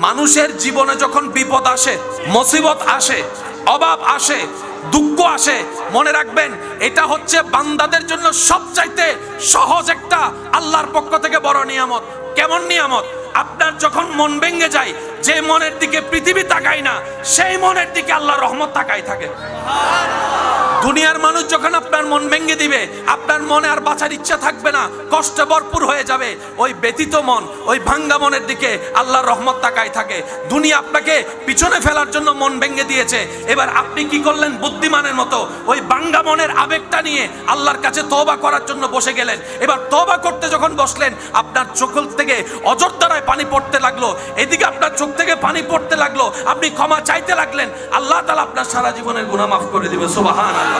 মানুষের জীবনে যখন বিপদ আসে, মুসিবত আসে, অভাব আসে, দুঃখ আসে, মনে রাখবেন এটা হচ্ছে বান্দাদের জন্য সবচাইতে সহজ একটা আল্লাহর পক্ষ থেকে বড় নিয়ামত। কেমন নিয়ামত? আপনার যখন মন ভেঙে যায়, যে মনের দিকে পৃথিবী তাকায় না, সেই মনের দিকে আল্লাহর রহমত তাকাই থাকে। দুনিয়ার মানুষ যখন আপনার মন ভেঙে দিবে, আপনার মনে আর বাঁচার ইচ্ছা থাকবে না, কষ্টে ভরপুর হয়ে যাবে। ওই ব্যথিত মন, ওই ভাঙ্গা মনের দিকে আল্লাহর রহমত তাকাই থাকে। দুনিয়া আপনাকে পিছনে ফেলার জন্য মন ভেঙে দিয়েছে, এবার আপনি কি করলেন? বুদ্ধিমানের মতো ওই ভাঙ্গা মনের আবেগটা নিয়ে আল্লাহর কাছে তওবা করার জন্য বসে গেলেন। এবার তওবা করতে যখন বসলেন, আপনার চোখ থেকে অজরধারায় পানি পড়তে লাগলো, এদিকে আপনার চোখ থেকে পানি পড়তে লাগলো, আপনি ক্ষমা চাইতে লাগলেন, আল্লাহ তাআলা আপনার সারা জীবনের গুনাহ মাফ করে দিবে। সুবহানাল্লাহ।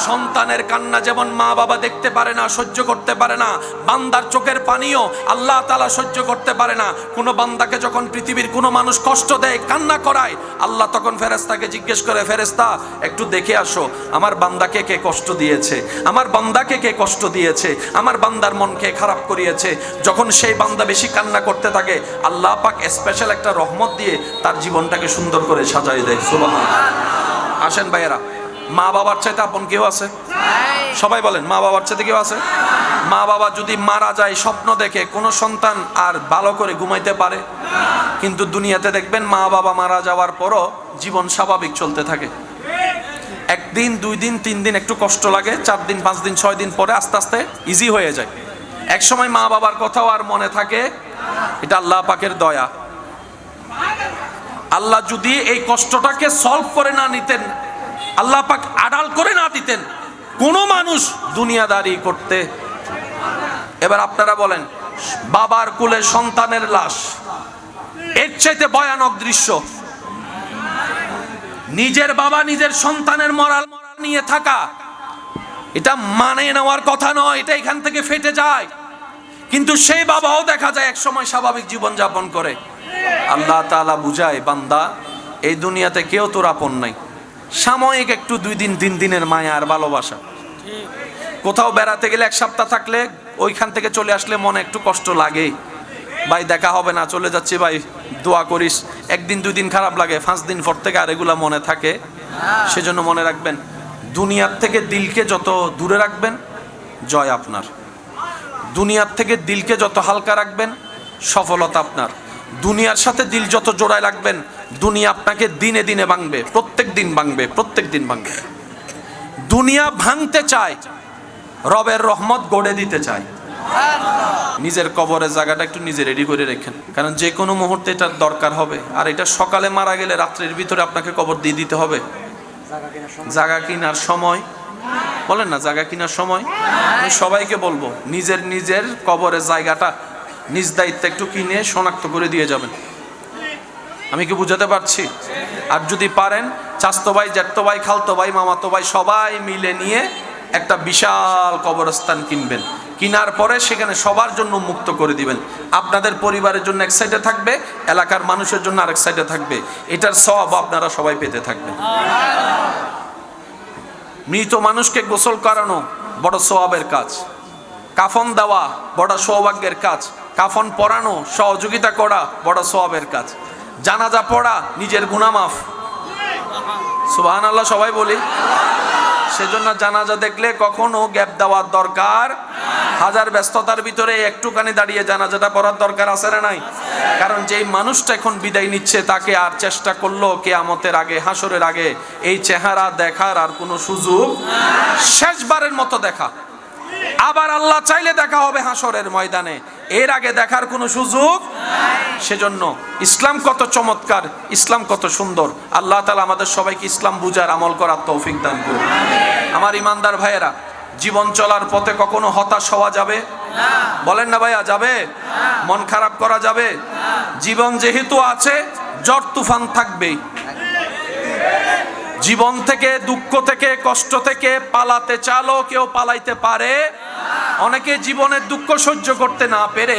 সন্তানের কান্না যেমন মা বাবা দেখতে পারে না, সহ্য করতে পারে না, বান্দার চোখের পানিও আল্লাহ তাআলা সহ্য করতে পারে না। কোন বান্দাকে যখন পৃথিবীর কোন মানুষ কষ্ট দেয়, কান্না করায়, আল্লাহ তখন ফেরেশতাকে জিজ্ঞেস করে, ফেরেশতা একটু দেখে আসো আমার বান্দাকে কে কষ্ট দিয়েছে, আমার বান্দাকে কে কষ্ট দিয়েছে, আমার বান্দার মন কে খারাপ করিয়েছে। যখন সেই বান্দা বেশি কান্না করতে থাকে, আল্লাহ পাক স্পেশাল একটা রহমত দিয়ে তার জীবনটাকে সুন্দর করে সাজাই দেয়। সুবহানাল্লাহ। আসেন ভাইয়েরা, মা বাবার চাইতে আপন কেউ আছে? সবাই বলেন, মা বাবার চাইতে কেউ আছে? মা বাবা যদি মারা যায়, স্বপ্ন দেখে কোন সন্তান আর ভালো করে ঘুমাইতে পারে? কিন্তু দুনিয়াতে দেখবেন মা বাবা মারা যাওয়ার পরও জীবন স্বাভাবিক চলতে থাকে। একদিন, 2 দিন, 3 দিন একটু কষ্ট লাগে, 4 দিন, 5 দিন, 6 দিন পরে আস্তে আস্তে ইজি হয়ে যায়। এক সময় মা বাবার কথাও আর মনে থাকে। এটা আল্লাহ পাকের দয়া। আল্লাহ যদি এই কষ্টটাকে সলভ করে না নিতেন, আল্লাহ পাক আড়াল করে না দিতেন, কোন মানুষ দুনিয়াদারি করতে। এবার আপনারা বলেন, বাবার কোলে সন্তানের লাশ, এর চাইতে ভয়ানক দৃশ্য। নিজের বাবা নিজের সন্তানের মরাল নিয়ে থাকা, এটা মানে নেওয়ার কথা নয়, এটা এখান থেকে ফেটে যায়। কিন্তু সেই বাবাও দেখা যায় এক সময় স্বাভাবিক জীবন যাপন করে। আল্লাহ তাআলা বুঝায়, বান্দা এই দুনিয়াতে কেউ তোর আপন নাই, সাময়িক একটু 2 দিন 3 দিনের মায়া আর ভালোবাসা। কোথাও বেড়াতে গেলে 1 সপ্তাহ থাকলে, ওইখান থেকে চলে আসলে মনে একটু কষ্ট লাগে, ভাই দেখা হবে না, চলে যাচ্ছি ভাই, দোয়া করিস। 1 দিন 2 দিন খারাপ লাগে, 5 দিন পর থেকে আর এগুলা মনে থাকে। সেজন্য মনে রাখবেন, দুনিয়ার থেকে দিলকে যত দূরে রাখবেন, জয় আপনার। দুনিয়ার থেকে দিলকে যত হালকা রাখবেন, সফলতা আপনার। দুনিয়ার সাথে দিল যত জোড়ায় রাখবেন, দুনিয়া আপনাকে দিনে দিনে ভাঙবে, প্রত্যেক দিন ভাঙবে, প্রত্যেক দিন ভাঙবে। দুনিয়া ভাঙতে চায়, রবের রহমত গড়ে দিতে চায়। নিজের কবরের জায়গাটা একটু নিজে রেডি করে রাখেন, কারণ যে কোনো মুহূর্তে এটার দরকার হবে। আর এটা সকালে মারা গেলে রাত্রের ভিতরে আপনাকে কবর দিয়ে দিতে হবে। জায়গা কিনার সময়, বলেন না, জায়গা কিনার সময় আমি সবাইকে বলবো, নিজের নিজের কবরের জায়গাটা নিজ দায়িত্বে একটু কিনে শনাক্ত করে দিয়ে যাবেন। আমি কি বুঝাতে পারছি? আর যদি পারেন, চাচতো ভাই, জ্যাঠতো ভাই, খালতো ভাই, মামাতো ভাই সবাই মিলে নিয়ে একটা বিশাল কবরস্থান কিনবেন। কেনার পরে সেখানে সবার জন্য মুক্ত করে দিবেন। আপনাদের পরিবারের জন্য এক সাইডে থাকবে, এলাকার মানুষের জন্য আরেক সাইডে থাকবে। এটার সওয়াব আপনারা সবাই পেতে থাকবেন। মৃত মানুষকে গোসল করানো বড় সওয়াবের কাজ, কাফন দেওয়া বড় সৌভাগ্যের কাজ, কাফন পরানো, সহযোগিতা করা বড় সওয়াবের কাজ, জানাজা পড়া নিজের গুনাহ মাফ। সুবহানাল্লাহ সবাই বলি। সেজন্য জানাজা দেখলে কখনো গ্যাপ দেওয়ার দরকার, হাজার ব্যস্ততার ভিতরে একটুখানি দাঁড়িয়ে জানাজাটা পড়ার দরকার আছে না নাই? কারণ যেই মানুষটা এখন বিদায় নিচ্ছে, তাকে আর চেষ্টা করলো কিয়ামতের আগে, হাসরের আগে এই চেহারা দেখার আর কোনো সুযোগ, শেষবারের মতো দেখা। আবার আল্লাহ চাইলে দেখা হবে হাসরের ময়দানে, এর আগে দেখার কোনো সুযোগ। সেজন্য ইসলাম কত চমৎকার, ইসলাম কত সুন্দর। আল্লাহ তাআলা আমাদের সবাইকে ইসলাম বুঝার, আমল করার তৌফিক দান করুন। আমার ইমানদার ভাইয়েরা, জীবন চলার পথে কখনো হতাশ হওয়া যাবে না। বলেন না ভাইয়া, যাবে? মন খারাপ করা যাবে? জীবন যেহেতু আছে, ঝড় তুফান থাকবেই। জীবন থেকে, দুঃখ থেকে, কষ্ট থেকে পালাতে চাইলেও কেউ পালাইতে পারে। অনেকে জীবনের দুঃখ সহ্য করতে না পেরে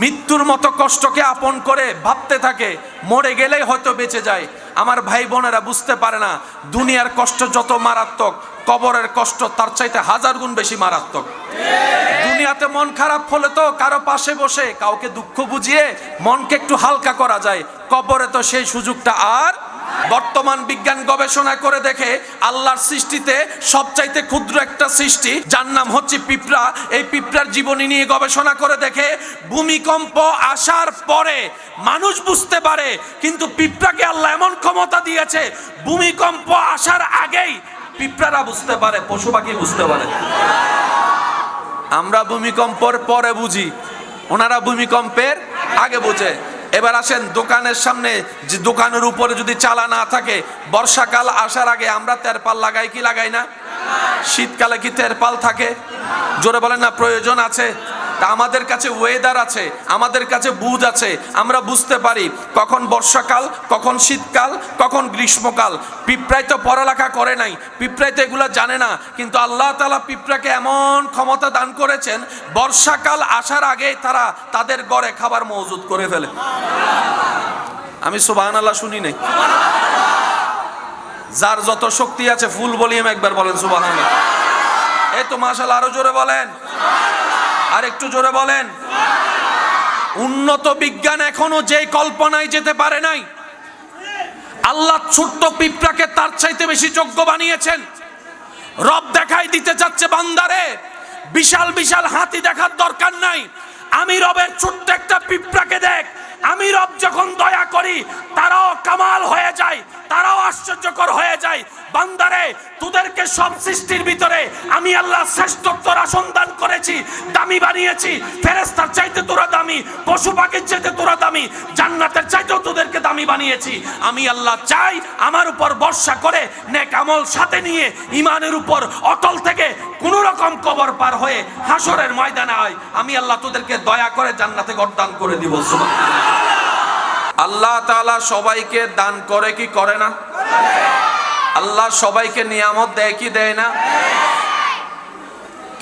মৃত্যুর মতো কষ্টকে আপন করে ভাবতে থাকে মরে গেলেই হয়তো বেঁচে যায়। আমার ভাই বোনেরা বুঝতে পারে না, দুনিয়ার কষ্ট যত মারাত্মক, কবরের কষ্ট তার চাইতে 1000 গুণ বেশি মারাত্মক। দুনিয়াতে মন খারাপ হলে তো কারো পাশে বসে কাউকে দুঃখ বুঝিয়ে মনকে একটু হালকা করা যায়। কবরে তো সেই সুযোগটা আর। বর্তমান বিজ্ঞান গবেষণা করে দেখে আল্লাহর সৃষ্টিতে সবচাইতে ক্ষুদ্র একটা সৃষ্টি যার নাম হচ্ছে পিঁপড়া। এই পিঁপড়ার জীবনী নিয়ে গবেষণা করে দেখে ভূমিকম্প আসার পরে মানুষ বুঝতে পারে, কিন্তু পিঁপড়াকে আল্লাহ এমন ক্ষমতা দিয়েছে ভূমিকম্প আসার আগেই পিঁপড়ারা বুঝতে পারে, পশু পাখি বুঝতে পারে। আমরা ভূমিকম্পের পরে বুঝি, ওনারা ভূমিকম্পের আগে বোঝে। এবার আসেন, দোকানের সামনে যে দোকানের উপরে যদি চালা না থাকে, বর্ষাকাল আসার আগে আমরা তেরপাল লাগাই কি লাগাই না? শীতকালে কি তেরপাল থাকে? জোরে বলেন না, প্রয়োজন আছে। তা আমাদের কাছে ওয়েদার আছে, আমাদের কাছে বুঝ আছে, আমরা বুঝতে পারি কখন বর্ষাকাল, কখন শীতকাল, কখন গ্রীষ্মকাল। পিঁপড়াই তো পড়ালেখা করে নাই, পিঁপড়াই তো এগুলো জানে না, কিন্তু আল্লাহ তাআলা পিঁপড়াকে এমন ক্ষমতা দান করেছেন বর্ষাকাল আসার আগে তারা তাদের ঘরে খাবার মজুদ করে ফেলে। আমি সুবহানাল্লাহ শুনি নাই। যার যত শক্তি আছে ফুল ভলিউম একবার বলেন সুবহানাল্লাহ। এই তো মাশাআল্লাহ, আরো জোরে বলেন, আর একটু জোরে বলেন। উন্নত বিজ্ঞান এখনো যে কল্পনায় যেতে পারে নাই, আল্লাহ ছোট্ট পিঁপড়াকে তার চাইতে বেশি যোগ্য বানিয়েছেন। রব দেখাই দিতে যাচ্ছে বান্দারে, বিশাল বিশাল হাতি দেখার দরকার নাই, আমি রবের ছোট্ট একটা পিঁপড়াকে দেখ। আমি রব যখন দয়া করি তারাও কামাল হয়ে যায়, তারাও আশ্চর্যকর হয়ে যায়। বান্দারে, তোদেরকে সব সৃষ্টির ভিতরে আমি আল্লাহ শ্রেষ্ঠত্বর আসন দান করেছি, দামি বানিয়েছি। ফেরেশতার চাইতে তোরা দামি, পশু পাখির চাইতে তোরা দামি, জান্নাতের চাইতেও তোদেরকে দামি বানিয়েছি। আমি আল্লাহ চাই আমার উপর ভরসা করে নেক আমল সাথে নিয়ে ঈমানের উপর অটল থেকে কোন রকম কবর পার হয়ে হাসরের ময়দানে আয়, আমি আল্লাহ তোদেরকে দয়া করে জান্নাতে ঘর দান করে দিব। সুবহানাল্লাহ। আল্লাহ তাআলা সবাইকে দান করে কি করে না? আল্লাহ সবাইকে নিয়ামত দেয় কি দেয় না?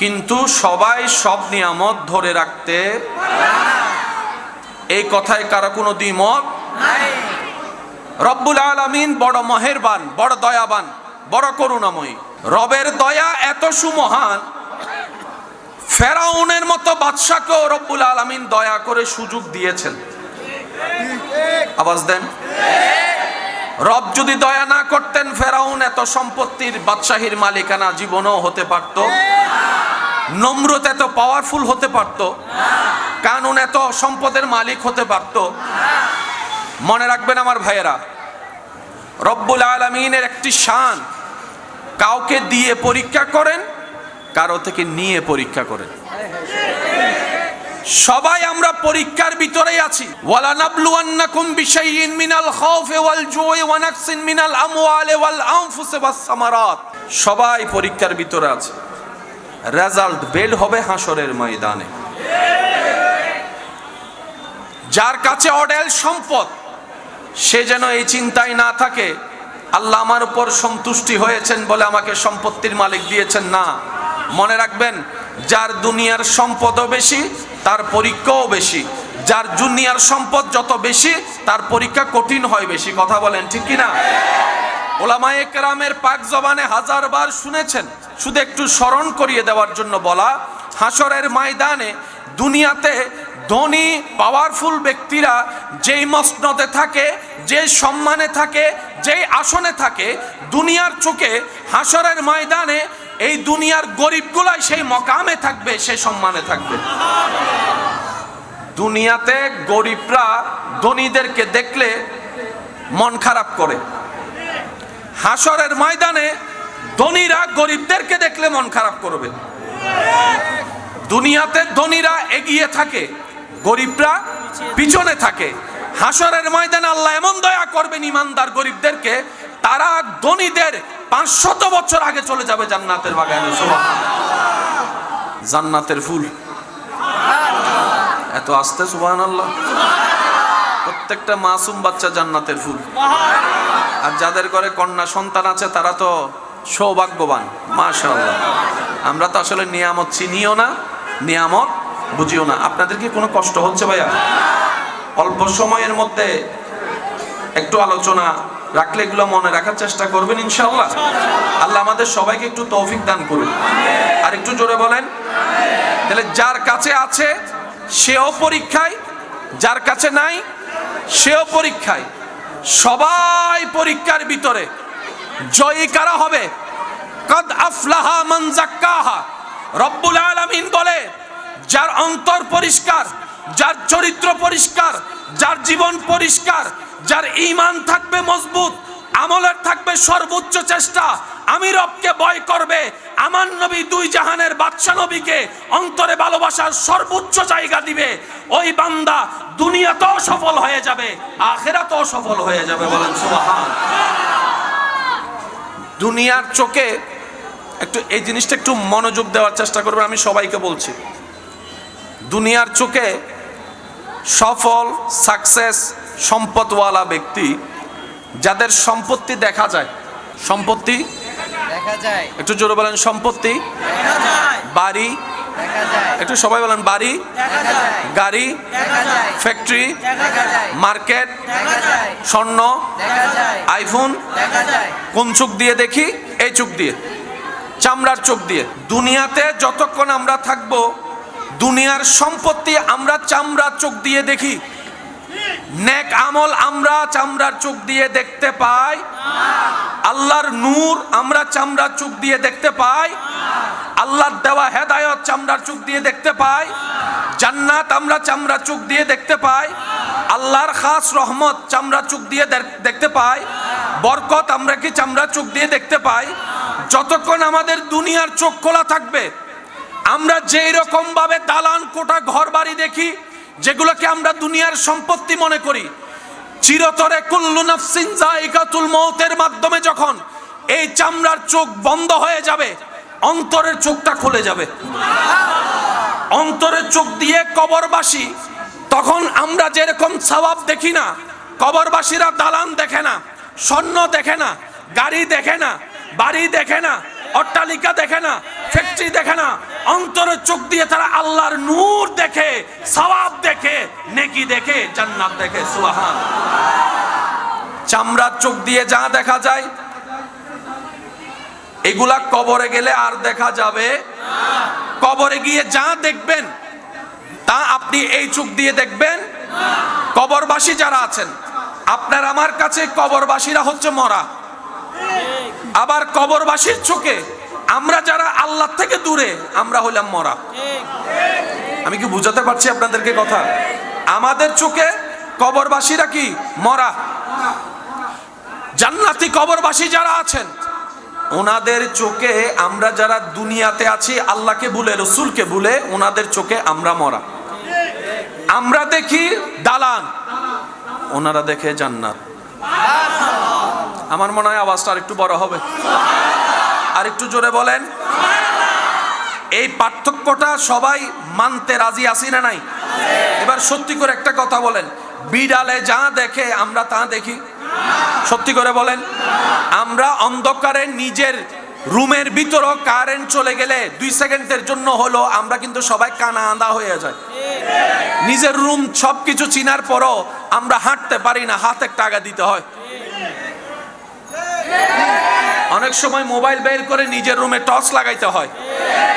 কিন্তু সবাই সব নিয়ামত ধরে রাখতে, এই কথায় কারো কোনো দ্বিমত নাই। রব্বুল আলামিন বড় মেহেরবান, বড় দয়াবান, বড় করুণাময়ী। রবের দয়া এত সুমহান, ফেরাউনের মতো বাদশাকেও রব্বুল আলামিন দয়া করে সুযোগ দিয়েছেন। আওয়াজ দেন। রব যদি দয়া না করতেন, ফেরাউন এত সম্পত্তির বাদশাহীর মালিকানা জীবনও হতে পারত, নমরুদ এত পাওয়ারফুল হতে পারত, কারুন এত সম্পদের মালিক হতে পারত। মনে রাখবেন আমার ভাইয়েরা, রব্বুল আলামিনের একটি শান, কাউকে দিয়ে পরীক্ষা করেন, কারো থেকে নিয়ে পরীক্ষা করেন। সবাই আমরা পরীক্ষার ভিতরেই আছি। ওয়ালা নাবলুওয়ান্নাকুম বিশাইইন মিনাল খাউফি ওয়াল জুই ওয়া নাকসিন মিনাল আমওয়ালি ওয়াল আনফুসি ওয়াস সামারাত। সবাই পরীক্ষার ভিতরে আছে, রেজাল্ট বের হবে হাসরের ময়দানে। যার কাছে অঢেল সম্পদ, সে যেন এই চিন্তায় না থাকে আল্লাহ আমার উপর সন্তুষ্টি হয়েছেন বলে আমাকে সম্পত্তির মালিক দিয়েছেন। না, মনে রাখবেন, যার দুনিয়ার সম্পদও বেশি তার পরীক্ষাও বেশি। যার দুনিয়ার সম্পদ যত বেশি তার পরীক্ষা কঠিন হয় বেশি। কথা বলেন ঠিক কিনা? ওলামায়ে কেরামের পাক জবানে হাজারবার শুনেছেন, শুধু একটু স্মরণ করিয়ে দেওয়ার জন্য বলা। হাসরের ময়দানে দুনিয়াতে ধনী পাওয়ারফুল ব্যক্তিরা যেই মসনদে থাকে, যে সম্মানে থাকে, যেই আসনে থাকে, দুনিয়ার চোখে হাসরের ময়দানে এই দুনিয়ার গরিবগুলাই সেই মকামে থাকবে, সেই সম্মানে থাকবে। দুনিয়াতে গরিবরা ধনীদেরকে দেখলে মন খারাপ করে, হাসরের ময়দানে ধনীরা গরিবদেরকে দেখলে মন খারাপ করবে। দুনিয়াতে ধনীরা এগিয়ে থাকে, গরিবরা পিছনে থাকে। হাসরের ময়দানে আল্লাহ এমন দয়া করবেন ইমানদার গরিবদেরকে, তারা ধনীদের 500 বছর আগে চলে যাবে জান্নাতের বাগানে। জান্নাতের ফুল এত আস্তে, সুবহানাল্লাহ। প্রত্যেকটা মাসুম বাচ্চা জান্নাতের ফুল। আর যাদের ঘরে কন্যা সন্তান আছে তারা তো সৌভাগ্যবান, মাশাআল্লাহ। আমরা তো আসলে নিয়ামত চিনিও না, নিয়ামত বুঝিও না। আপনাদের কি কোনো কষ্ট হচ্ছে ভাইয়া? অল্প সময়ের মধ্যে একটু আলোচনা রাখলে এগুলো মনে রাখার চেষ্টা করবেন ইনশাআল্লাহ। আল্লাহ আমাদের সবাইকে একটু তৌফিক দান করুন। আর একটু জোরে বলেন। তাহলে যার কাছে আছে সেও পরীক্ষায়, যার কাছে নাই সেও পরীক্ষায়। সবাই পরীক্ষার ভিতরে। জয়ী কারা হবে? কদ আফলাহা মান যাক্কাহা। রব্বুল আলামিন বলে, যার অন্তর পরিষ্কার, যার চরিত্র পরিষ্কার, যার জীবন পরিষ্কার, যার ঈমান থাকবে মজবুত, আমলের থাকবে সর্বোচ্চ চেষ্টা, আমি রবকে ভয় করবে, আমার নবী দুই জাহানের বাদশা নবীকে অন্তরে ভালোবাসার সর্বোচ্চ জায়গা দিবে, ওই বান্দা দুনিয়াতেও সফল হয়ে যাবে, আখিরাতেও সফল হয়ে যাবে। বলেন সুবহান। দুনিয়ার চোখে একটু এই জিনিসটা একটু মনোযোগ দেওয়ার চেষ্টা করবেন, আমি সবাইকে বলছি। দুনিয়ার চোখে সফল, সাকসেস, সম্পদওয়ালা ব্যক্তি, যাদের সম্পত্তি দেখা যায়, সম্পত্তি দেখা যায়, একটু জোরে বলেন, সম্পত্তি দেখা যায়, বাড়ি দেখা যায়, একটু সবাই বলেন, বাড়ি দেখা যায়, গাড়ি দেখা যায়, ফ্যাক্টরি দেখা যায়, মার্কেট দেখা যায়, স্বর্ণ দেখা যায়, আইফোন দেখা যায়। কোন চোখ দিয়ে দেখি? এই চোখ দিয়ে, চামড়ার চোখ দিয়ে। দুনিয়াতে যতক্ষণ আমরা থাকবো, দুনিয়ার সম্পত্তি আমরা চামড়ার চোখ দিয়ে দেখি, নেক আমল আমরা চামড়ার চোখ দিয়ে দেখতে পাই, আল্লাহর নূর আমরা চামড়ার চোখ দিয়ে দেখতে পাই, আল্লাহর দেওয়া হেদায়েত চামড়ার চোখ দিয়ে দেখতে পাই, জান্নাত আমরা চামড়ার চোখ দিয়ে দেখতে পাই, আল্লাহর খাস রহমত চামড়ার চোখ দিয়ে দেখতে পাই, বরকত আমরা কি চামড়ার চোখ দিয়ে দেখতে পাই। যতক্ষণ আমাদের দুনিয়ার চোখ খোলা থাকবে, আমরা যেই রকম ভাবে দালান কোঠা ঘর বাড়ি দেখি, যেগুলোকে আমরা দুনিয়ার সম্পত্তি মনে করি, চিরতরে কুল্লু নাফসিন যায়িকাতুল মউতের মাধ্যমে যখন এই চামড়ার চোখ বন্ধ হয়ে যাবে, অন্তরের চোখটা খুলে যাবে। অন্তরের চোখ দিয়ে কবরবাসী, তখন আমরা যেরকম সওয়াব দেখি না, কবরবাসীরা দালান দেখে না, স্বর্ণ দেখে না, গাড়ি দেখে না, বাড়ি দেখে না, অট্টালিকা দেখে না, ফ্যাক্টরি দেখে না, অন্তরের চোখ দিয়ে তারা আল্লাহর নূর দেখে, সওয়াব দেখে, নেকি দেখে, জান্নাত দেখে। সুবহান। চামড়ার চোখ দিয়ে যা দেখা যায়, এগুলা কবরে গেলে আর দেখা যাবে না। কবরে গিয়ে যা দেখবেন তা আপনি এই চোখ দিয়ে দেখবেন না। কবরবাসী যারা আছেন, আপনার আমার কাছে কবরবাসীরা হচ্ছে মরা। আবার কবরবাসীর চোখে আমরা যারা আল্লাহ থেকে দূরে, আমরা হইলাম মরা। আমি কি বুঝাতে পারছি আপনাদেরকে কথা? আমাদের চোখে কবরবাসীরা কি? মরা। জান্নাতি কবরবাসী যারা আছেন, ওনাদের চোখে আমরা যারা দুনিয়াতে আছি, আল্লাহকে ভুলে, রসুলকে ভুলে, ওনাদের চোখে আমরা মরা। আমরা দেখি দালান, ওনারা দেখে জান্নাত। আমার মনে হয় আওয়াজটা আর একটু বড় হবে, আর একটু জোরে বলেন। এই পার্থক্যটা সবাই মানতে রাজি আছি না নাই? এবার সত্যি করে একটা কথা বলেন, বিড়ালে যা দেখে আমরা তা দেখি? সত্যি করে বলেন। আমরা অন্ধকারে নিজের রুমের ভিতরও কারেন্ট চলে গেলে 2 সেকেন্ডের জন্য হলো আমরা কিন্তু সবাই কানা আঁধা হয়ে যায়। নিজের রুম সবকিছু চিনার পরও আমরা হাঁটতে পারি না, হাতে টাকা দিতে হয়। অনেক সময় মোবাইল বের করে নিজের রুমে টর্চ লাগাইতে হয়,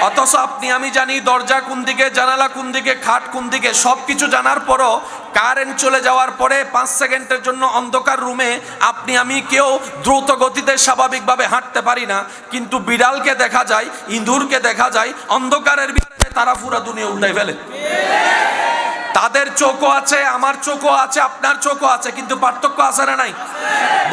অথচ আপনি আমি জানি দরজা কোন দিকে, জানালা কোন দিকে, খাট কোন দিকে, সবকিছু জানার পরও কারেন্ট চলে যাওয়ার পরে 5 সেকেন্ডের জন্য অন্ধকার রুমে আপনি আমি কেউ দ্রুত গতিতে স্বাভাবিকভাবে হাঁটতে পারি না। কিন্তু বিড়ালকে দেখা যায়, ইঁদুরকে দেখা যায়, অন্ধকারের ভিতরে তারা পুরো দুনিয়া উল্টাই ফেলে। তাদের চোখও আছে, আমার চোখও আছে, আপনার চোখও আছে, কিন্তু পার্থক্য আছে না নাই?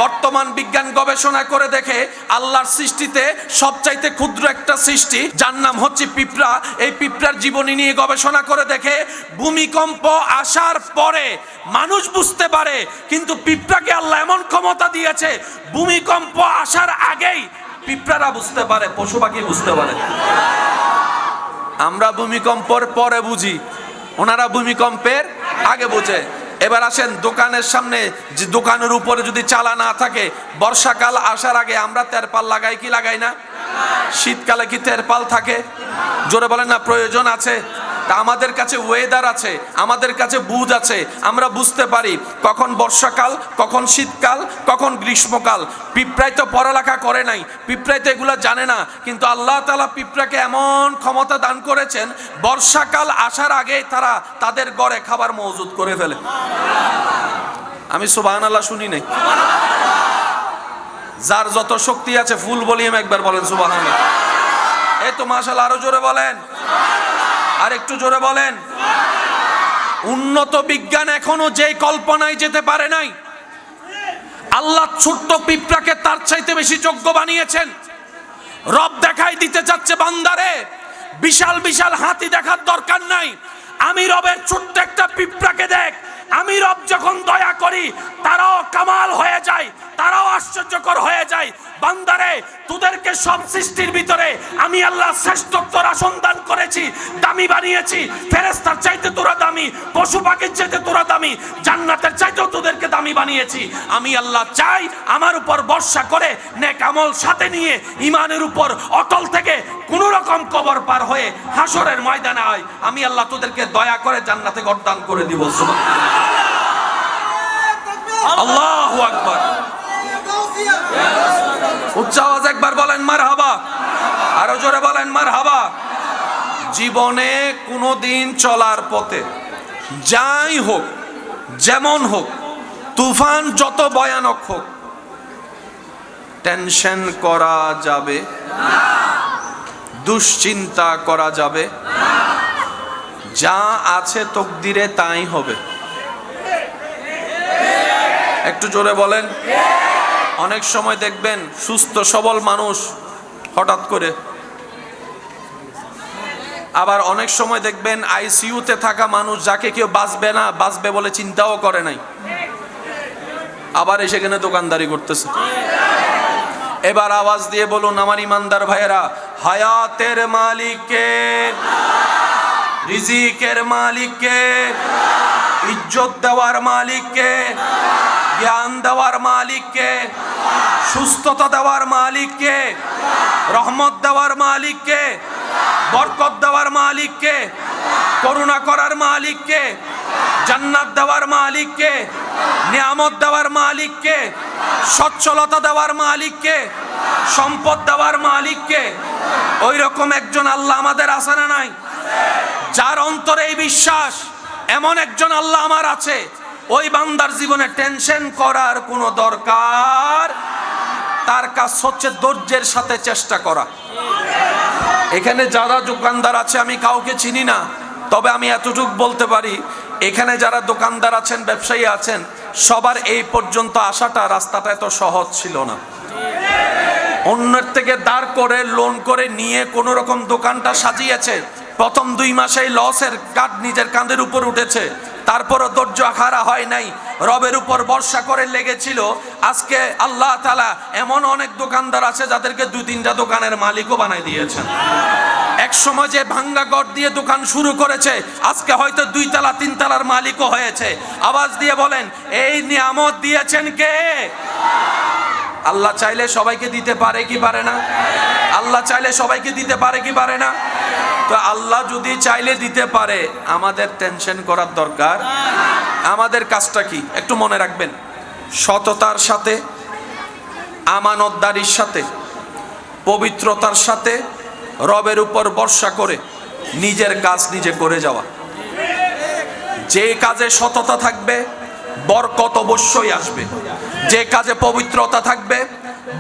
বর্তমান বিজ্ঞান গবেষণা করে দেখে আল্লাহর সৃষ্টিতে সবচাইতে ক্ষুদ্র একটা সৃষ্টি, যার নাম হচ্ছে পিঁপড়া। এই পিঁপড়ার জীবনী নিয়ে গবেষণা করে দেখে ভূমিকম্প আসার পরে মানুষ বুঝতে পারে, কিন্তু পিঁপড়াকে আল্লাহ এমন ক্ষমতা দিয়েছে, ভূমিকম্প আসার আগেই পিঁপড়ারা বুঝতে পারে, পশু পাখি বুঝতে পারে। আমরা ভূমিকম্পের পরে বুঝি, ওনারা ভূমিকম্পের আগে বোঝে। এবার আসেন, দোকানের সামনে যে দোকানের উপরে যদি চালা না থাকে, বর্ষাকাল আসার আগে আমরা তেরপাল লাগাই কি লাগাই না? শীতকালে কি তেরপাল থাকে? জোরে বলেন না, প্রয়োজন আছে। তা আমাদের কাছে ওয়েদার আছে, আমাদের কাছে বুঝ আছে, আমরা বুঝতে পারি কখন বর্ষাকাল, কখন শীতকাল, কখন গ্রীষ্মকাল। পিঁপড়াই তো পড়ালেখা করে নাই, পিঁপড়াই তো এগুলা জানে না, কিন্তু আল্লাহ তাআলা পিঁপড়াকে এমন ক্ষমতা দান করেছেন, বর্ষাকাল আসার আগে তারা তাদের ঘরে খাবার মজুদ করে ফেলে। আমি সুবহানাল্লাহ শুনি নাই। যার যত শক্তি আছে ফুল ভলিউম একবার বলেন সুবহানাল্লাহ। এই তো মাশাআল্লাহ, আরো জোরে বলেন, আর একটু জোরে বলেন। উন্নত বিজ্ঞান এখনো যেই কল্পনায় যেতে পারে নাই, আল্লাহ ছোট্ট পিঁপড়াকে তার চাইতে বেশি যোগ্য বানিয়েছেন। রব দেখাই দিতে যাচ্ছে বান্দারে, বিশাল বিশাল হাতি দেখার দরকার নাই, আমি রবের ছোট্ট একটা পিঁপড়াকে দেখ। আমি রব যখন দয়া করি তারাও কামাল হয়ে যায়, তারাও আশ্চর্যকর হয়ে যায়। বান্দারে, তোদেরকে সব সৃষ্টির ভিতরে আমি আল্লাহ শ্রেষ্ঠত্বর আসন দান করেছি, দামি বানিয়েছি। ফেরেশতার চাইতে তোরা দামি, পশু পাখির চাইতে তোরা দামি, জান্নাতের চাইতেও তোদেরকে দামি বানিয়েছি। আমি আল্লাহ চাই আমার উপর ভরসা করে নেক আমল সাথে নিয়ে ঈমানের উপর অটল থেকে কোন রকম কবর পার হয়ে হাসরের ময়দানে আয়, আমি আল্লাহ তোদেরকে দয়া করে জান্নাতে ঘর দান করে দিব। সুবহানাল্লাহ, আল্লাহু আকবার। উচ্চ আওয়াজ একবার বলেন মারহাবা, আরো জোরে বলেন মারহাবা। জীবনে কোনোদিন চলার পথে যাই হোক, যেমন হোক, তুফান যত ভয়ানক হোক, টেনশন করা যাবে না, দুশ্চিন্তা করা যাবে না। যা আছে তকদিরে তাই হবে। একটু জোরে বলেন। অনেক সময় দেখবেন সুস্থ সবল মানুষ হঠাৎ করে, আবার অনেক সময় দেখবেন আইসিইউতে থাকা মানুষ যাকে কেউ বাঁচবে না বাঁচবে বলে চিন্তাও করে নাই, আবার এসে এখানে দোকানদারি করতেছে। এবার আওয়াজ দিয়ে বলুন আমার ইমানদার ভাইয়েরা, হায়াতের মালিক কে? রিজিকের মালিক কে? ইজ্জত দেওয়ার মালিক কে? জ্ঞান দেওয়ার মালিক কে? সুস্থতা দেওয়ার মালিক কে? রহমত দেওয়ার মালিক কে? বরকত দেওয়ার মালিক কে? করুণা করার মালিক কে? জান্নাত দেওয়ার মালিক কে? নিয়ামত দেওয়ার মালিক কে? সচ্ছলতা দেওয়ার মালিক কে? সম্পদ দেওয়ার মালিক কে? ওই রকম একজন আল্লাহ আমাদের আছে না নাই? যার অন্তরে এই বিশ্বাস এমন একজন আল্লাহ আমার আছে, ওই বান্দার জীবনে টেনশন করার কোনো দরকার, তার কাজ হচ্ছে ধৈর্যের সাথে চেষ্টা করা। এখানে যারা দোকানদার আছে আমি কাউকে চিনি না, তবে আমি এতটুকু বলতে পারি, এখানে যারা দোকানদার আছেন, ব্যবসায়ী আছেন, সবার এই পর্যন্ত আসাটা রাস্তাটা এত সহজ ছিল না। অন্যের থেকে দাঁড় করে লোন করে নিয়ে কোন রকম দোকানটা সাজিয়েছে। প্রথম 2 মাসেই লসের কাঠ নিজের কাঁধের উপর উঠেছে, তারপরও ধৈর্য হারা হয় নাই, রবের উপর ভরসা করে লেগেছিল। আজকে আল্লাহ তাআলা এমন অনেক দোকানদার আছে যাদেরকে 2-3টা দোকানের মালিকও বানাই দিয়েছেন। এক সময় যে ভাঙ্গা ঘর দিয়ে দোকান শুরু করেছে, আজকে হয়তো 2 তলা 3 তলার মালিকও হয়েছে। আওয়াজ দিয়ে বলেন, এই নিয়ামত দিয়েছেন কে? আল্লাহ চাইলে সবাইকে দিতে পারে কি পারে না? আল্লাহ চাইলে সবাইকে দিতে পারে কি পারে না? তো আল্লাহ যদি চাইলে দিতে পারে, আমাদের টেনশন করার দরকার। আমাদের কাজটা কি একটু মনে রাখবেন, সততার সাথে, আমানতদারির সাথে, পবিত্রতার সাথে, রবের উপর ভরসা করে নিজের কাজ নিজে করে যাওয়া। যে কাজে সততা থাকবে বরকত অবশ্যই আসবে, যে কাজে পবিত্রতা থাকবে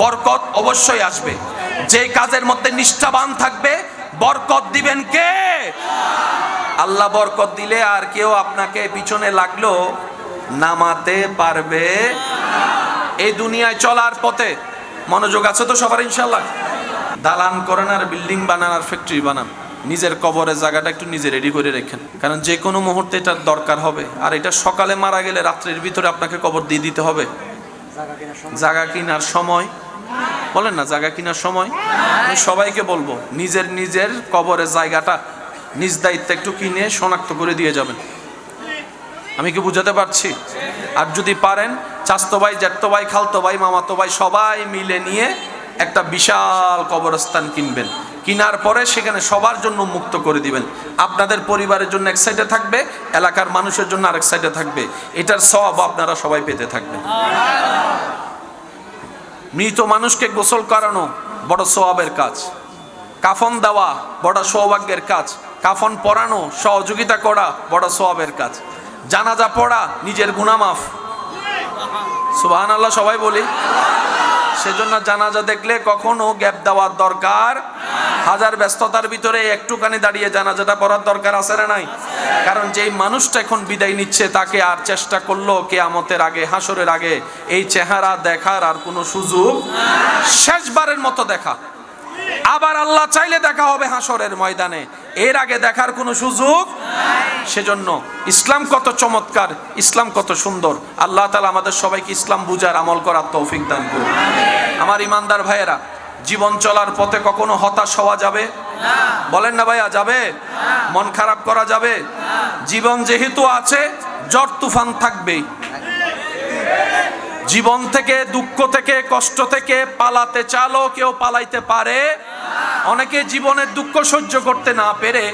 বরকত অবশ্যই আসবে, যে কাজের মধ্যে নিষ্ঠাবান থাকবে বরকত দিবেন কে? আল্লাহ বরকত দিলে আর কেউ আপনাকে পিছনে লাগলো নামাতে পারবে। এই দুনিয়ায় চলার পথে মনোযোগ আছে তো সবার ইনশাআল্লাহ? দালান করেন আর বিল্ডিং বানান আর ফ্যাক্টরি বানান, নিজের কবরের জায়গাটা একটু নিজে রেডি করে রাখেন, কারণ যে কোনো মুহূর্তে এটার দরকার হবে। আর এটা সকালে মারা গেলে রাত্রের ভিতরে আপনাকে কবর দিয়ে দিতে হবে। জায়গা কিনার সময় বলেন না, জায়গা কিনার সময় আমি সবাইকে বলবো নিজের নিজের কবরের জায়গাটা নিজ দায়িত্বে একটু কিনে শনাক্ত করে দিয়ে যাবেন। আমি কি বুঝাতে পারছি? আর যদি পারেন চাচতো ভাই, জ্যাঠতো ভাই, খালতো ভাই, মামাতো ভাই সবাই মিলে নিয়ে একটা বিশাল কবরস্থান কিনবেন, কিনার পরে সেখানে সবার জন্য মুক্ত করে দিবেন। আপনাদের পরিবারের জন্য এক সাইডে থাকবে, এলাকার মানুষের জন্য আরেক সাইডে থাকবে। এটার সওয়াব আপনারা সবাই পেতে থাকবেন। মৃত মানুষকে গোসল করানো বড় সওয়াবের কাজ, কাফন দেওয়া বড় সৌভাগ্যের কাজ, কাফন পরানো সহযোগিতা করা বড় সওয়াবের কাজ, জানাজা পড়া নিজের গুনাহ মাফ, সুবহানাল্লাহ সবাই বলি। সেজন্য জানাজা দেখলে কখনো গ্যাপ দেওয়ার দরকার, হাজার ব্যস্ততার ভিতরে একটুখানি দাঁড়িয়ে জানাজাটা পড়ার দরকার আছে না নাই? কারণ যেই মানুষটা এখন বিদায় নিচ্ছে তাকে আর চেষ্টা করলো কিয়ামতের আগে, হাসরের আগে এই চেহারা দেখার আর কোনো সুযোগ, শেষবারের মতো দেখা। আবার আল্লাহ চাইলে দেখা হবে হাসরের ময়দানে, এর আগে দেখার কোনো সুযোগ। সেজন্য ইসলাম কত চমৎকার, ইসলাম কত সুন্দর। আল্লাহ তাআলা আমাদের সবাইকে ইসলাম বুঝার, আমল করার তৌফিক দান করুন। আমার ইমানদার ভাইয়েরা, জীবন চলার পথে কখনো হতাশ হওয়া যাবে না। বলেন না ভাইয়া, যাবে? মন খারাপ করা যাবে? জীবন যেহেতু আছে, ঝড় তুফান থাকবেই। জীবন থেকে, দুঃখ থেকে, কষ্ট থেকে পালাতে চাইলেও কেউ পালাইতে পারে। অনেকে জীবনের দুঃখ সহ্য করতে না পেরে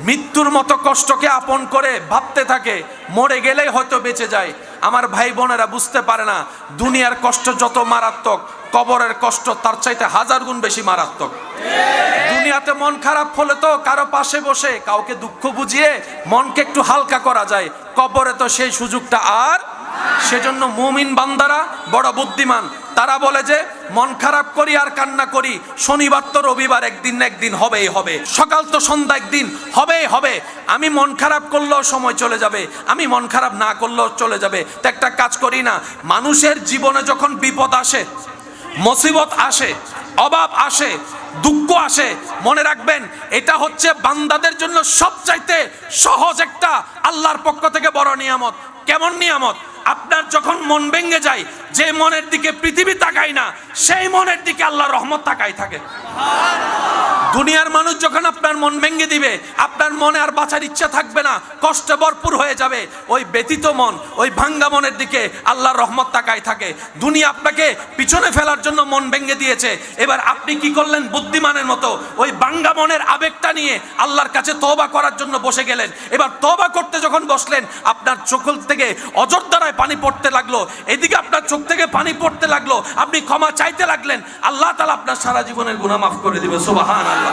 মৃত্যুর মতো কষ্টকে আপন করে ভাবতে থাকে মরে গেলেই হয়তো বেঁচে যায়। আমার ভাই বোনেরা বুঝতে পারে না, দুনিয়ার কষ্ট যত মারাত্মক, কবরের কষ্ট তার চাইতে হাজার গুণ বেশি মারাত্মক। দুনিয়াতে মন খারাপ হলে তো কারো পাশে বসে কাউকে দুঃখ বুঝিয়ে মনকে একটু হালকা করা যায়, কবরে তো সেই সুযোগটা আর। সেজন্য মুমিন বান্দারা বড় বুদ্ধিমান, তারা বলে যে মন খারাপ করি আর কান্না করি, শনিবার তো রবিবার একদিন না একদিন হবেই হবে, সকাল তো সন্ধ্যা একদিন হবেই হবে। আমি মন খারাপ করলেও সময় চলে যাবে, আমি মন খারাপ না করলেও চলে যাবে। তো একটা কাজ করি না, মানুষের জীবনে যখন বিপদ আসে, মুসিবত আসে, অভাব আসে, দুঃখ আসে, মনে রাখবেন এটা হচ্ছে বান্দাদের জন্য সবচাইতে সহজ একটা আল্লাহর পক্ষ থেকে বড় নিয়ামত। কেমন নিয়ামত? আপনার যখন মন ভেঙে যায়, যে মনের দিকে পৃথিবী তাকায় না, সেই মনের দিকে আল্লাহর রহমত তাকায় থাকে। দুনিয়ার মানুষ যখন আপনার মন ভেঙে দিবে, আপনার মনে আর বাঁচার ইচ্ছা থাকবে না, কষ্টে ভরপুর হয়ে যাবে। ওই ব্যথিত মন, ওই ভাঙ্গা মনের দিকে আল্লাহর রহমত তাকায় থাকে। দুনিয়া আপনাকে পিছনে ফেলার জন্য মন ভেঙে দিয়েছে, এবার আপনি কি করলেন? বুদ্ধিমানের মতো ওই ভাঙ্গা মনের আবেগটা নিয়ে আল্লাহর কাছে তওবা করার জন্য বসে গেলেন। এবার তওবা করতে যখন বসলেন, আপনার চোখ থেকে অজরধারায় পানি পড়তে লাগলো, এদিকে আপনার চোখ থেকে পানি পড়তে লাগলো, আপনি ক্ষমা চাইতে লাগলেন, আল্লাহ তাআলা আপনার সারা জীবনের গুনাহ মাফ করে দিবে। সুবহানাল্লাহ।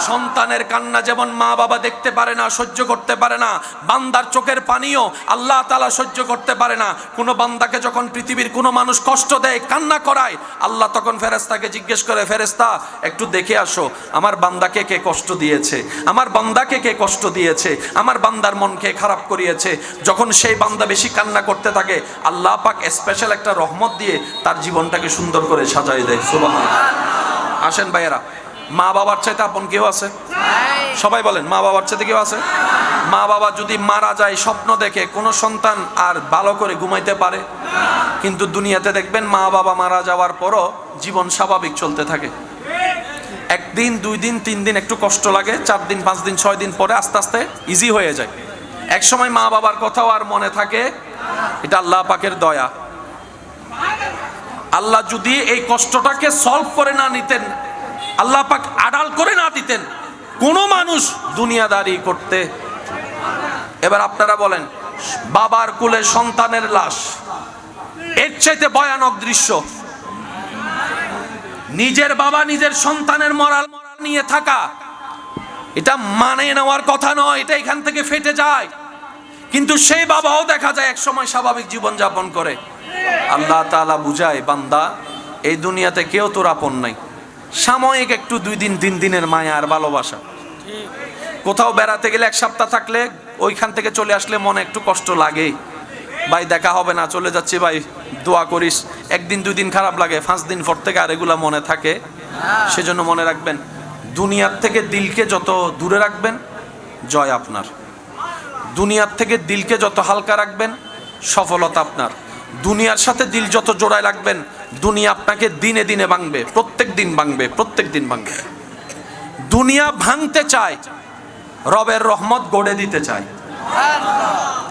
সন্তানের কান্না যেমন মা বাবা দেখতে পারে না, সহ্য করতে পারে না, বান্দার চোখের পানিও আল্লাহ তাআলা সহ্য করতে পারে না। কোন বান্দাকে যখন পৃথিবীর কোনো মানুষ কষ্ট দেয়, কান্না করায়, আল্লাহ তখন ফেরেশতাকে জিজ্ঞেস করে, ফেরেশতা একটু দেখে আসো আমার বান্দাকে কে কষ্ট দিয়েছে, আমার বান্দাকে কে কষ্ট দিয়েছে, আমার বান্দার মনকে খারাপ করিয়েছে। যখন সেই বান্দা বেশি কান্না করতে থাকে, আল্লাহ পাক স্পেশাল একটা রহমত দিয়ে তার জীবনটাকে সুন্দর করে সাজাই দেয়। সুবহানাল্লাহ। আসেন ভাইয়েরা, মা বাবার চাইতে আপন কেউ আছে? সবাই বলেন, মা বাবার চাইতে কেউ আছে? মা বাবা যদি মারা যায়, স্বপ্ন দেখে কোনো সন্তান আর ভালো করে ঘুমাইতে পারে? কিন্তু দুনিয়াতে দেখবেন মা বাবা মারা যাওয়ার পরও জীবন স্বাভাবিক চলতে থাকে। একদিন, 2 দিন, 3 দিন একটু কষ্ট লাগে, 4 দিন, 5 দিন, 6 দিন পরে আস্তে আস্তে ইজি হয়ে যায়। এক সময় মা বাবার কথাও আর মনে থাকে। এটা আল্লাহ পাকের দয়া। আল্লাহ যদি এই কষ্টটাকে সলভ করে না নিতেন, আল্লাহ পাক আড়াল করে না দিতেন, কোন মানুষ দুনিয়াদারি করতে। এবার আপনারা বলেন, বাবার কোলে সন্তানের লাশ, এর চাইতে ভয়ানক দৃশ্য। নিজের বাবা নিজের সন্তানের মরাল নিয়ে থাকা, এটা মানে নেওয়ার কথা নয়, এটা এখান থেকে ফেটে যায়। কিন্তু সেই বাবাও দেখা যায় এক সময় স্বাভাবিক জীবন যাপন করে। আল্লাহ তাআলা বুঝায়, বান্দা এই দুনিয়াতে কেউ তোর আপন নাই, সাময়িক একটু 2 দিন 3 দিনের মায়া আর ভালোবাসা। কোথাও বেড়াতে গেলে 1 সপ্তাহ থাকলে ওইখান থেকে চলে আসলে মনে একটু কষ্ট লাগে, ভাই দেখা হবে না, চলে যাচ্ছি ভাই, দোয়া করিস। 1 দিন 2 দিন খারাপ লাগে, 5 দিন পর থেকে আর এগুলা মনে থাকে। সেজন্য মনে রাখবেন, দুনিয়ার থেকে দিলকে যত দূরে রাখবেন, জয় আপনার। দুনিয়ার থেকে দিলকে যত হালকা রাখবেন, সফলতা আপনার। দুনিয়ার সাথে দিল যত জোড়ায় রাখবেন, দুনিয়া আপনাকে দিনে দিনে ভাঙবে, প্রত্যেক দিন ভাঙবে, প্রত্যেক দিন ভাঙবে। দুনিয়া ভাঙতে চায়, রবের রহমত গড়ে দিতে চায়।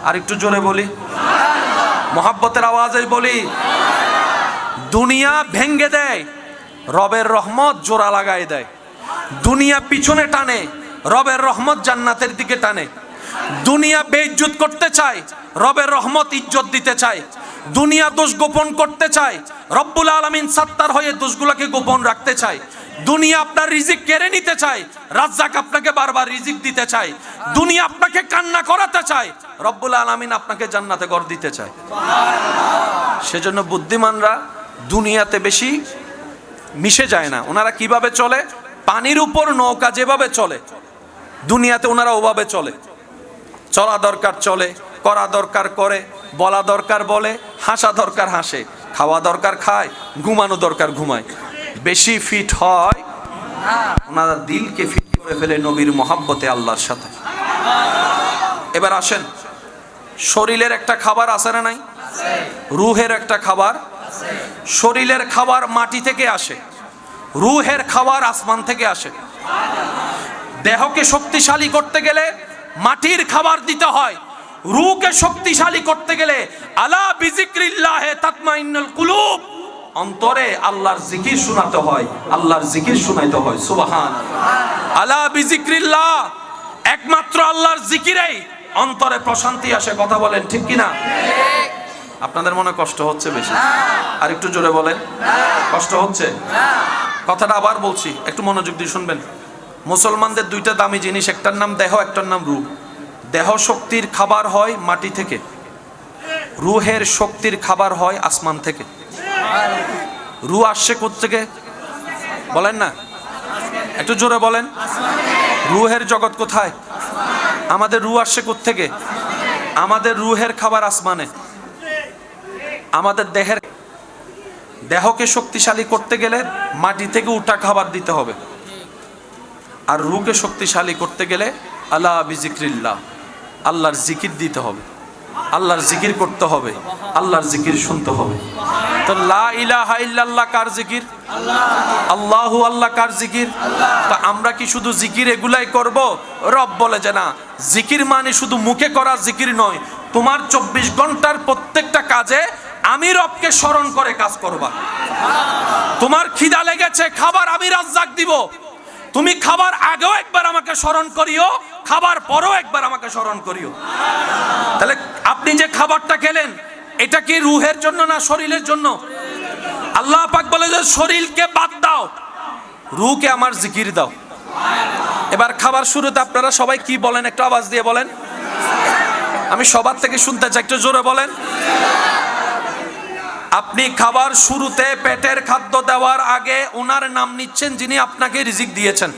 আর একটু জোরে বলি, মোহাব্বতের আওয়াজে বলি, দুনিয়া ভেঙ্গে দেয়, রবের রহমত জোড়া লাগাই দেয়। দুনিয়া পিছনে টানে, রবের রহমত জান্নাতের দিকে টানে। দুনিয়া বেইজ্জত করতে চায়, রবের রহমত ইজ্জত দিতে চায়। দুনিয়া দোষ গোপন করতে চায়, রব্বুল আলামিন সাত্তার হয়ে দোষগুলোকে গোপন রাখতে চায়। দুনিয়া আপনার রিজিক কেড়ে নিতে চায়, রাজ্জাক আপনাকে বারবার রিজিক দিতে চায়। দুনিয়া আপনাকে কান্না করাতে চায়, রব্বুল আলামিন আপনাকে জান্নাতে ঘর দিতে চায়। সেজন্য বুদ্ধিমানরা দুনিয়াতে বেশি মিশে যায় না। ওনারা কিভাবে চলে? পানির উপর নৌকা যেভাবে চলে, দুনিয়াতে ওনারা ওভাবে চলে। চলা দরকার চলে, করা দরকার করে, বলা দরকার বলে, হাসা দরকার হাসে, খাওয়া দরকার খায়, ঘুমানো দরকার ঘুমায়। বেশি ফিট হয় ওনারা দিলকে ফিট করে ফেলে নবীর মহাব্বতে, আল্লাহর সাথে। এবার আসেন, শরীরের একটা খাবার আছে না নাই? রুহের একটা খাবার। শরীরের খাবার মাটি থেকে আসে, রুহের খাবার আসমান থেকে আসে। দেহকে শক্তিশালী করতে গেলে মাটির খাবার দিতে হয়, রুহকে শক্তিশালী করতে গেলে আলা বিজিক্রিল্লাহে তাতমাইন্নুল কুলুব, অন্তরে আল্লাহর জিকির শোনাতে হয়, আল্লাহর জিকির শোনাইতে হয়। সুবহানাল্লাহ। আলা বিজিক্রিল্লাহ, একমাত্র আল্লাহর জিকিরেই অন্তরে প্রশান্তি আসে। কথা বলেন ঠিক কিনা? আপনাদের মনে কষ্ট হচ্ছে বেশি? আর একটু জোরে বলেন। কষ্ট হচ্ছে? কথাটা আবার বলছি, একটু মনোযোগ দিয়ে শুনবেন। মুসলমানদের দুইটা দামি জিনিস, একটার নাম দেহ, একটার নাম রূহ। দেহ শক্তির খাবার হয় মাটি থেকে, রুহের শক্তির খাবার হয় আসমান থেকে। রূহ আসছে কোত্থেকে বলেন না? একটু জোরে বলেন। রুহের জগৎ কোথায়? আমাদের রূহ আসছে কোত্থেকে? আমাদের রুহের খাবার আসমানে। আমাদের দেহকে শক্তিশালী করতে গেলে মাটি থেকে উঠা খাবার দিতে হবে, আর রুহকে শক্তিশালী করতে গেলে আলা বিজিক্রিল্লাহ, আল্লাহর জিকির দিতে হবে, আল্লাহর জিকির করতে হবে, আল্লাহর জিকির শুনতে হবে। তো লা ইলাহা ইল্লাল্লাহ কার জিকির? আল্লাহু আল্লাহ কার জিকির? তা আমরা কি শুধু জিকির এগুলাই করব? রব বলে যে না, জিকির মানে শুধু মুখে করা জিকির নয়, তোমার 24 ঘন্টার প্রত্যেকটা কাজে আমি রবকে স্মরণ করে কাজ করবা। তোমার খিদা লেগেছে, খাবার আমি রাজ্জাক দিব, তুমি খাবার আগেও একবার আমাকে স্মরণ করিও, খাবার পরেও একবার আমাকে স্মরণ করিও। তাহলে আপনি যে খাবারটা খেলেন, এটা কি রুহের জন্য না শরীরের জন্য? আল্লাহ পাক বলে যে শরীরকে বাদ দাও, রুহকে আমার জিকির দাও। এবার খাবার শুরুতে আপনারা সবাই কি বলেন? একটু আওয়াজ দিয়ে বলেন। আমি সবার থেকে শুনতে চাই, একটু জোরে বলেন। আপনি খাবার শুরুতে পেটের খাদ্য দেওয়ার আগে ওনার নাম নিচ্ছেন যিনি আপনাকে রিজিক দিয়েছেন।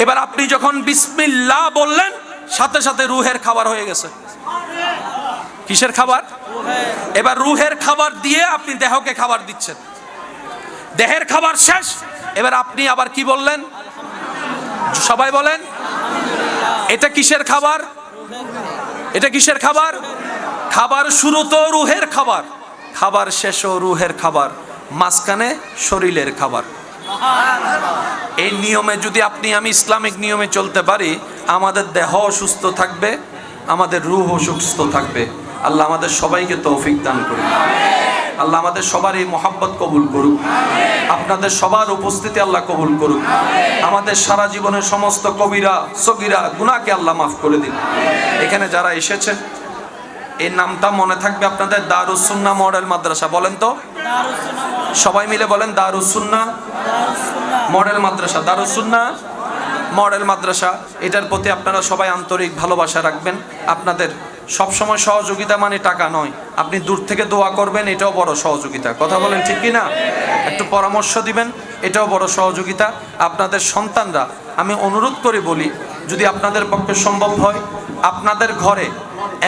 এবার আপনি যখন বিসমিল্লাহ বললেন, সাথে সাথে রুহের খাবার হয়ে গেছে। কিসের খাবার? এবার রুহের খাবার দিয়ে আপনি দেহকে খাবার দিচ্ছেন। দেহের খাবার শেষ, এবার আপনি আবার কি বললেন? সবাই বলেন। এটা কিসের খাবার? এটা কিসের খাবার? খাবার শুরু তো রুহের খাবার, খাবার শেষও রুহের খাবার, মাঝখানে শরীরের খাবার। এই নিয়মে যদি আপনি আমি ইসলামিক নিয়মে চলতে পারি, আমাদের দেহ সুস্থ থাকবে, আমাদের রূহও সুস্থ থাকবে। আল্লাহ আমাদের সবাইকে তৌফিক দান করুন। আল্লাহ আমাদের সবার এই মহাব্বত কবুল করুক, আপনাদের সবার উপস্থিতি আল্লাহ কবুল করুক। আমাদের সারা জীবনের সমস্ত কবিরা সগীরা গুনাহকে আল্লাহ মাফ করে দিন। এখানে যারা এসেছেন, এই নামটা মনে থাকবে আপনাদের, দারুস সুন্নাহ মডেল মাদ্রাসা। বলেন তো সবাই মিলে বলেন, দারুস সুন্নাহ মডেল মাদ্রাসা। দারুস সুন্নাহ মডেল মাদ্রাসা, এটার প্রতি আপনারা সবাই আন্তরিক ভালোবাসা রাখবেন। আপনাদের সবসময় সহযোগিতা মানে টাকা নয়, আপনি দূর থেকে দোয়া করবেন, এটাও বড় সহযোগিতা। কথা বলেন ঠিক কি না? একটু পরামর্শ দিবেন, এটাও বড় সহযোগিতা। আপনাদের সন্তানরা, আমি অনুরোধ করে বলি, যদি আপনাদের পক্ষে সম্ভব হয়, আপনাদের ঘরে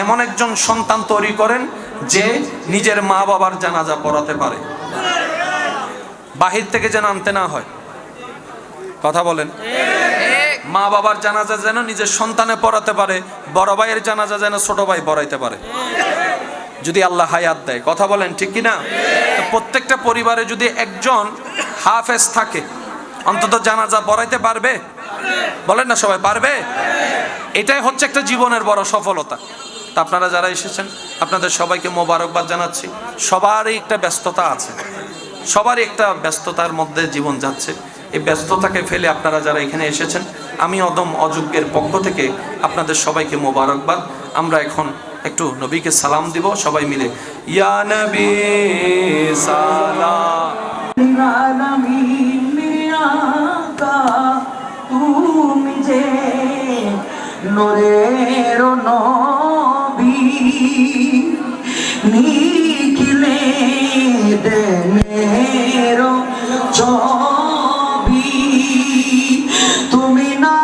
এমন একজন সন্তান তৈরি করেন যে নিজের মা বাবার জানাজা পড়াতে পারে, বাহির থেকে যেন আনতে না হয়। কথা বলেন। মা বাবার জানাজা যেন নিজের সন্তানে পড়াতে পারে, বড় ভাইয়ের জানাজা যেন ছোট ভাই পড়াইতে পারে, যদি আল্লাহ হায়াত দেয়। কথা বলেন ঠিক কিনা? প্রত্যেকটা পরিবারে যদি একজন হাফেজ থাকে, অন্তত জানাজা পড়াইতে পারবে। বলেন না সবাই, পারবে? এটাই হচ্ছে একটা জীবনের বড় সফলতা। তা আপনারা যারা এসেছেন, আপনাদের সবাইকে মোবারকবাদ জানাচ্ছি। সবারই একটা ব্যস্ততা আছে, সবারই একটা ব্যস্ততার মধ্যে জীবন যাচ্ছে। এই ব্যস্ততাকে ফেলে আপনারা যারা এখানে এসেছেন, আমি অদম অযোগ্যের পক্ষ থেকে আপনাদের সবাইকে মোবারকবাদ। আমরা এখন একটু নবীকে সালাম দিব সবাই মিলে। ইয়া নবী সালাম, তুমি যে নূরের নূর। নিখিলে দেনের ছবি তুমি না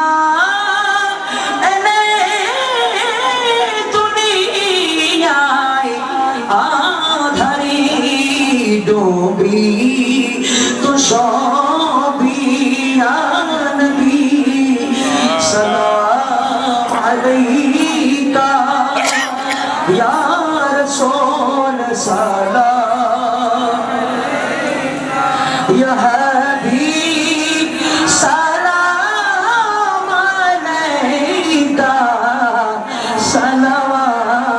এলে দুনিয়ায় আধারে ডুবি তো সবই আনবি সালাম আলাইকা ইয়া রাসূল সালাম ইয়া হাবিব সালাম আলাইকা সালাওয়াতুল্লাহ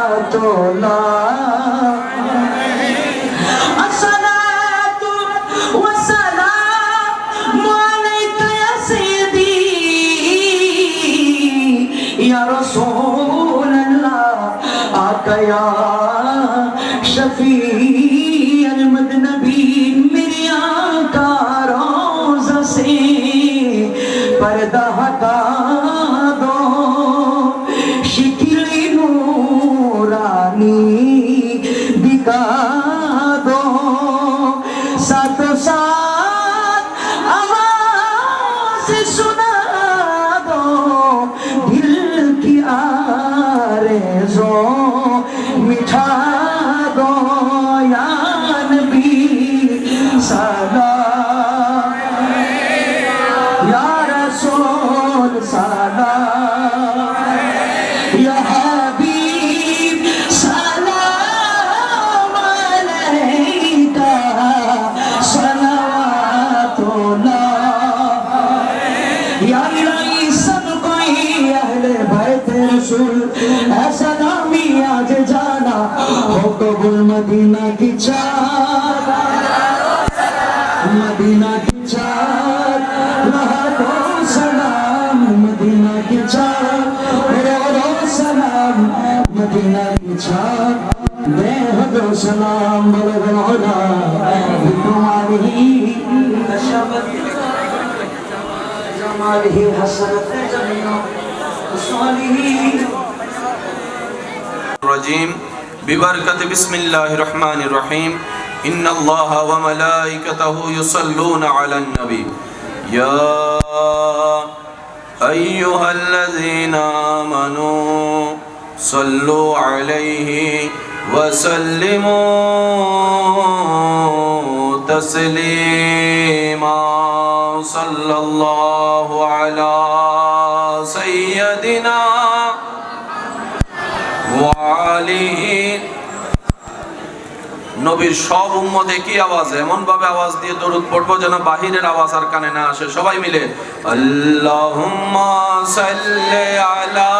या रसूल अल्लाह आका या शफी अहमद नबी मेरी आका रोज़ा से पर्दा हटा दो शिकली नूरानी दिखा दो साथों साथ आवाज़ सुना दो दिल की आरज़ू मिठा दो या नबी सलाम या रसूल सलाम या हबीब सलाम अलैका सलावतुल्लाह या इलाही सब कोई अहले बैत रसूल ऐसा नामी आज जाना हो कबूल मदीना की चाँद मदीना की चाँद लहरो सलाम मदीना की चाँद लहरो सलाम मदीना की चाँद बेहदो सलाम बलगल उला तुम्हारी नशबत जमालिही हसरत जमीनो स्वालिही रजीम बिबरकत बिस्मिल्लाहिर रहमानिर रहीम इन्नल्लाहा व मलाइकतहु युसल्लूना अलन नबी या अय्युहल्लज़ीना आमनू सल्लु अलैहि व सल्लिमू तस्लीमा सल्लल्लाहु अला सय्यदिना নবীর সব উম্মতে কি আওয়াজ এমন ভাবে আওয়াজ দিয়ে দরুদ পড়বো যেন বাহিরের আওয়াজ আর কানে না আসে সবাই মিলে আল্লাহুম্মা সাল্লি আলা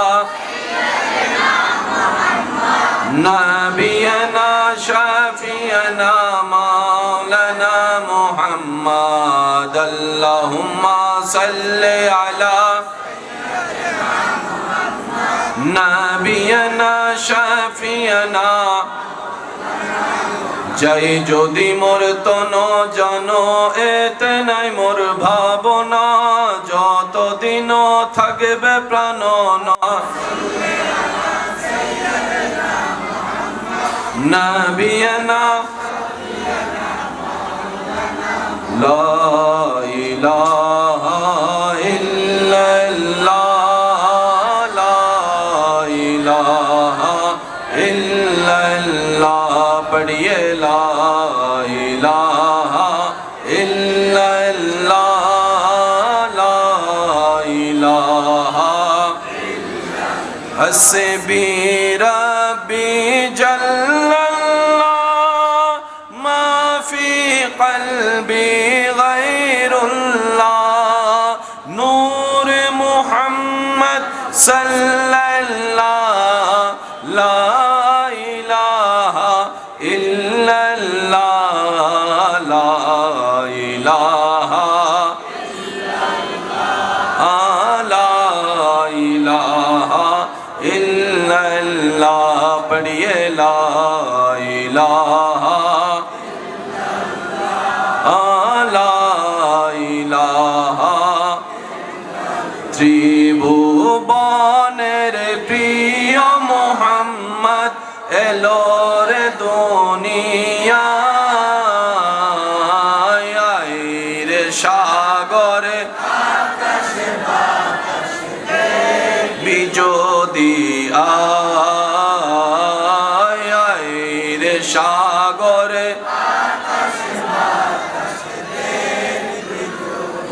নাবিয়ানা শাফিয়ানা মাওলানা মুহাম্মদ আল্লাহুম্মা সাল্লি আলা নাবিয়ানা শাফিয়ানা যাই যদি মোর তন জানো এতে নাই মোর ভাবনা যতদিন থাকবে প্রাণ নাবিয়ানা লা ইলাহা ইল্লাল্লাহ पढ़िए ला इलाहा इल्लल्लाह ला इलाहा हस्बी रब्बी जल्लल्लाह मा फी क़ल्बी गैरुल्लाह नूर मुहम्मद सल्लल्लाह ला पढ़िए ला इलाहा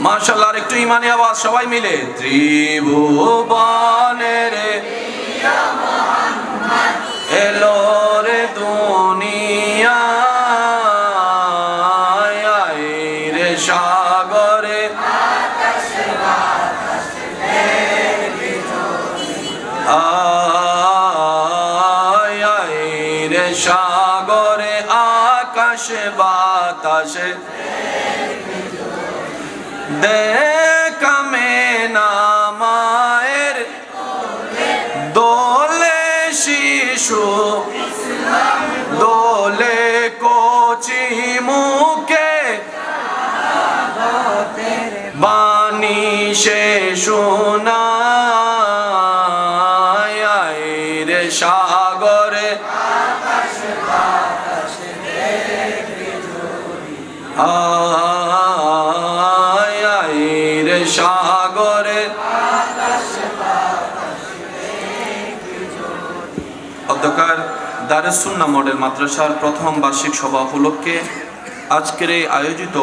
মাশাআল্লাহ, আর একটু ইমানি আওয়াজ সবাই মিলে। ত্রিভুবনের এলো রে দুনিয়া রে সাগরে রে সাগরে আকাশে বাতাসে দেখামে না মায়ের দোলে শিশু দোলে কচি মুখে বাণী সে শোনায় রে সাগরে রে সাগরে অধ্যকার দারুস সুন্নাহ মডেল মাদ্রাসার প্রথম বার্ষিক সভা উপলক্ষে আজকের এই আয়োজিত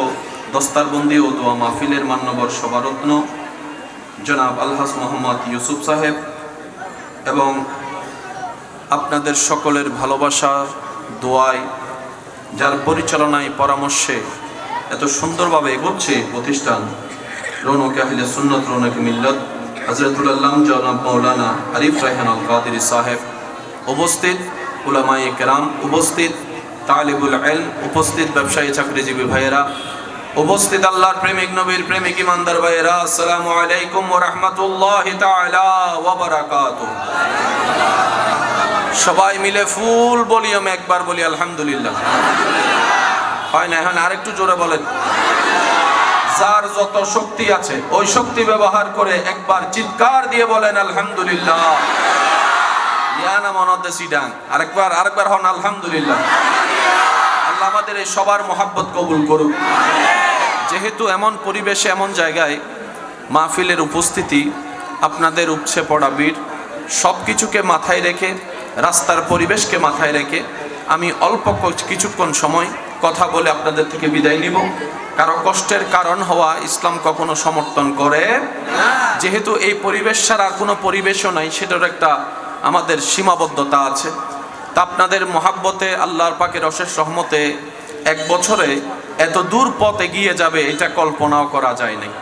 দস্তারবন্দি ও দোয়া মাহফিলের মান্যবর সভারত্ন জনাব আলহাজ মোহাম্মদ ইউসুফ সাহেব এবং আপনাদের সকলের ভালোবাসা দোয়ায়, যার পরিচালনায় পরামর্শে এত সুন্দরভাবে এগোচ্ছে প্রতিষ্ঠান রৌনক আহলে সুন্নত রৌনক মিল্লত হযরতুল আল্লামা জনাব মাওলানা আরিফ রায়হান আল কাদেরী সাহেব, উপস্থিত উলামায়ে কেরাম, উপস্থিত তালিবুল ইলম, উপস্থিত ব্যবসায়ী চাকরিজীবী ভাইয়েরা, উপস্থিত আল্লাহর প্রেমিক নবীর প্রেমিক ইমানদার ভাইয়েরা, আসসালামু আলাইকুম ওয়া রাহমাতুল্লাহি তাআলা ওয়া বারাকাতুহু। সবাই মিলে ফুল ভলিউমে একবার বলি আলহামদুলিল্লাহ। হয় না? এখন আরেকটু জোরে বলেন। যার যত শক্তি আছে ওই শক্তি ব্যবহার করে একবার চিৎকার দিয়ে বলেন আলহামদুলিল্লাহ। ইয়ানা মনদে সিডাং আরেকবার হন আলহামদুলিল্লাহ। আল্লাহ আমাদের এই সবার মহাব্বত কবুল করুক। যেহেতু এমন পরিবেশে এমন জায়গায় মাহফিলের উপস্থিতি, আপনাদের উপচে পড়া ভিড়, সব কিছুকে মাথায় রেখে, রাস্তার পরিবেশকে মাথায় রেখে আমি অল্প কিছুক্ষণ সময় কথা বলে আপনাদের থেকে বিদায় নিব। কারো কষ্টের কারণ হওয়া ইসলাম কখনো সমর্থন করে না। যেহেতু এই পরিবেশ ছাড়া আর কোনো পরিবেশও নাই, সেটার একটা আমাদের সীমাবদ্ধতা আছে। তা আপনাদের মহাব্বতে, আল্লাহর পাকের অশেষ রহমতে এক বছরে এত দূর পথ এগিয়ে যাবে এটা কল্পনাও করা যায় নাই।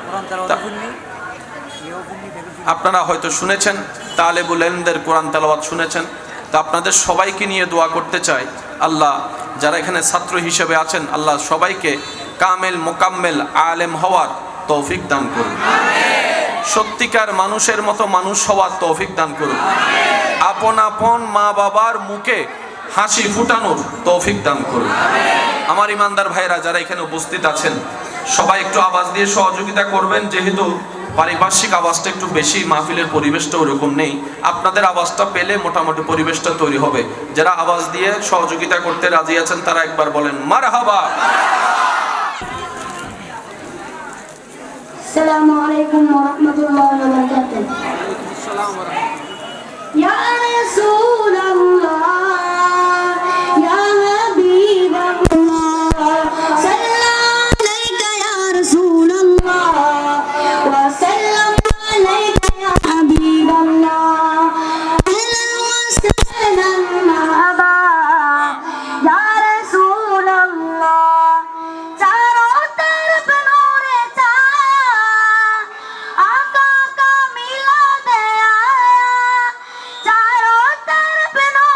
আপনারা হয়তো শুনেছেন, তালেবুল ইলমদের কোরআন তেলাওয়াত শুনেছেন। তা আপনাদের সবাইকে নিয়ে দোয়া করতে চাই, আল্লাহ যারা এখানে ছাত্র হিসেবে আছেন, আল্লাহ সবাইকে কামেল মোকাম্মেল আলেম হওয়ার তৌফিক দান করুন। সত্যিকার মানুষের মতো মানুষ হওয়ার তৌফিক দান করুন। আপন আপন মা বাবার মুখে হাসি ফুটানোর তৌফিক দান করুন। আমার ইমানদার ভাইরা যারা এখানে উপস্থিত আছেন, সবাই একটু আওয়াজ দিয়ে সহযোগিতা করবেন। যেহেতু পারিপার্শ্বিক আওয়াজটা একটু বেশি, মাহফিলের পরিবেশটা ওরকম নেই। আপনাদের আওয়াজটা পেলে মোটামুটি পরিবেশটা তৈরি হবে। যারা আওয়াজ দিয়ে সহযোগিতা করতে রাজি আছেন তারা একবার বলেন মারহাবা। আসসালামু আলাইকুম ওয়া রাহমাতুল্লাহি ওয়া বারাকাতুহু। ইয়া রাসূলুল্লাহ ইয়া হাবিবাল্লাহ সাল্লাল্লাহু আলাইকা ইয়া রাসূলুল্লাহ ওয়া সাল্লামু আলাইকা ইয়া হাবিবাল্লাহ আহলান ওয়া সাহলান মারহাবা ইয়া রাসূলুল্লাহ चारों तरफ नूरे आका का मिला दे आया चारों तरफ नूरे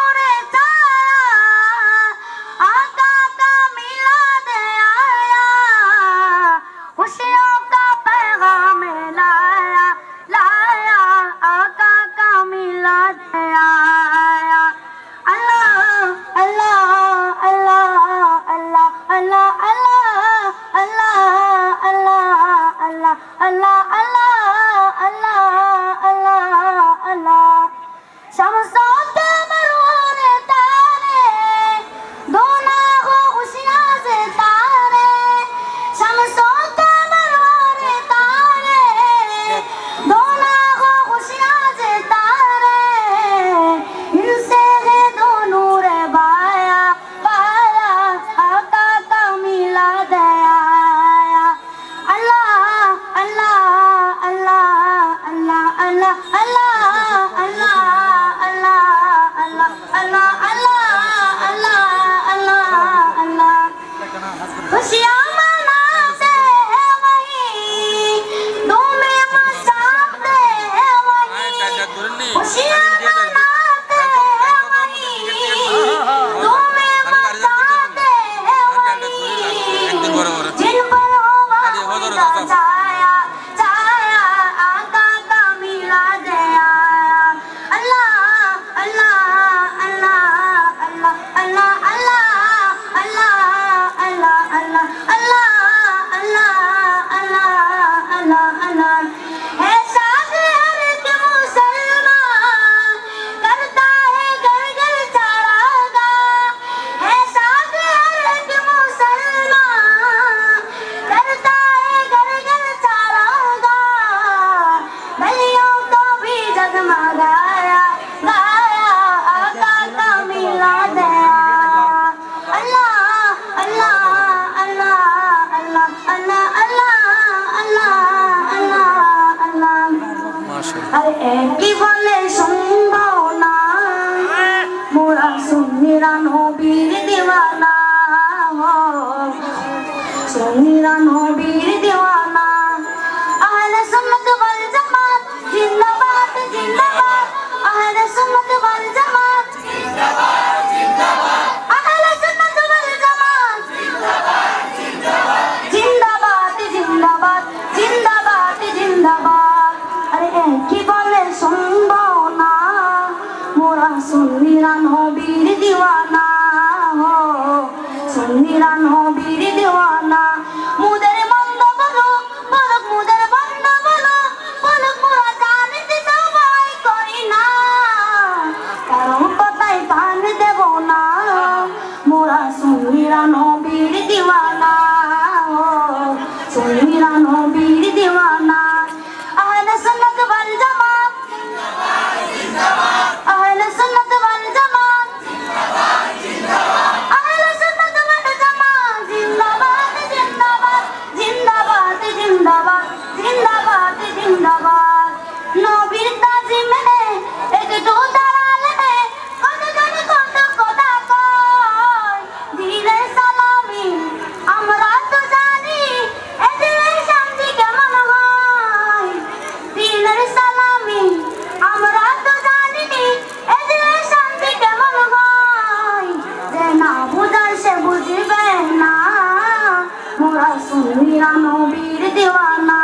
কি বলে শুনবো না মোরা সুন্নিরা নবীর দিওয়ানা সুন্নিরা নবীর দিওয়ানা আহলে সুন্নাত ওয়াল জামাত জিন্দাবাদ জিন্দাবাদ আহলে সুন্নাত ওয়াল জামাত জিন্দাবাদ জিন্দাবাদ আহলে সুন্নাত ওয়াল জামাত জিন্দাবাদ জিন্দাবাদ জিন্দাবাদ জিন্দাবাদ আরে কি বলে শুনবো না মোরা সুন্নিরা নবীর দিওয়ানা সুন্নিরা নবীর দিওয়ানা মুদের বন্ধ বলো বলক মুদের বন্ধ বলো বলক মোরা জানতে সবাই করি না কারণ কথাই কান দেব না মোরা সুন্নিরা নবীর দিওয়ানা সুন্নিরা নবীর দিওয়ানা আহলে সুন্নাত ওয়াল জামাত আহলে সুন্নাত ওয়াল জামাত আহলে সুন্নাত ওয়াল জামাত জিন্দাবাদ জিন্দাবাদ জিন্দাবাদ জিন্দাবাদ জিন্দাবাদ জিন্দাবাদ নবীর তাজিমে একটু দাঁড়ালে কত জানি কত কথা কয় দিলে সালামি আমরা তো জানি এতে শান্তি কেমন হয় দিলের সালামি আমরা তো জানি এতে শান্তি কেমন হয় যে না বুঝার সে বুঝবে না মোরা সুন্নিরা নবীর দিওয়ানা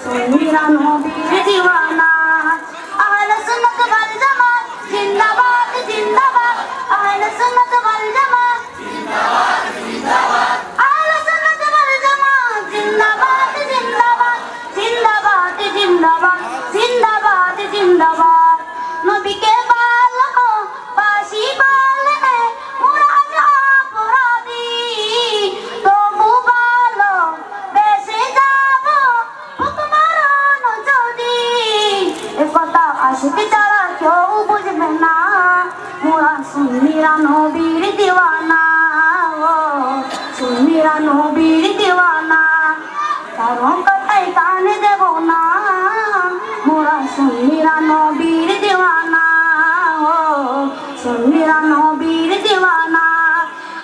সুন্নিরা নবীর দিওয়ানা আহলে সুন্নাত ওয়াল জামাত জিন্দাবাদ জিন্দাবাদ আহলে সুন্নাত ওয়াল জামাত জিন্দাবাদ জিন্দাবাদ আহলে সুন্নাত ওয়াল জামাত জিন্দাবাদ জিন্দাবাদ জিন্দাবাদ জিন্দাবাদ জিন্দাবাদ জিন্দাবাদ নবীকে ভালোবাসি বলে মোরা অপরাধী তবু ভালো বেঁচে যাব হুকুমারন যদি একথা আশিক ছাড়া কেউ বুঝবে না মোরা সুন্নিরা নবীর দিওয়ানা সুন্নিরা নবীর দিওয়ানা কারণ কথাই কান দেব না মোরা সুন্নিরা নবীর দিওয়ানা সুন্নিরা নবীর দিওয়ানা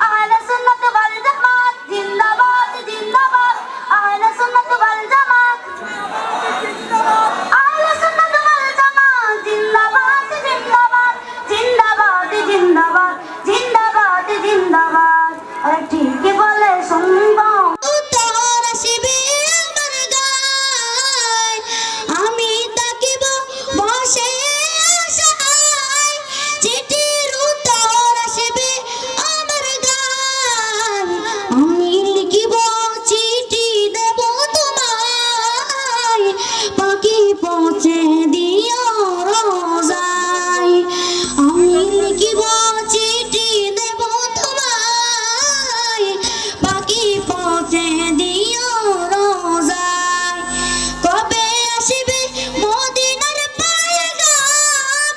আহলে সুন্নাত ওয়াল জামাত জিন্দাবাদ জিন্দাবাদ আহলে সুন্নাত ওয়াল জামাত আহলে সুন্নাত ওয়াল জামাত জিন্দাবাদ জিন্দাবাদ জিন্দাবাদ জিন্দাবাদ জিন্দাবাদ জিন্দাবাদ আরে ঠিকই বলে শুনবো উত্তর আসিবে আমার গায় আমি তাকিব বসে আশায় চিঠির উত্তর আসিবে আমার গায় আমি লিখিব চিঠি দেব তোমায় পাখি পৌঁছে দিও রোজায় আমি লিখিব চিঠি দেব তোমায় পাখি পৌঁছে দিও রোজায় কবে আসিবে মদিনার পায়গাম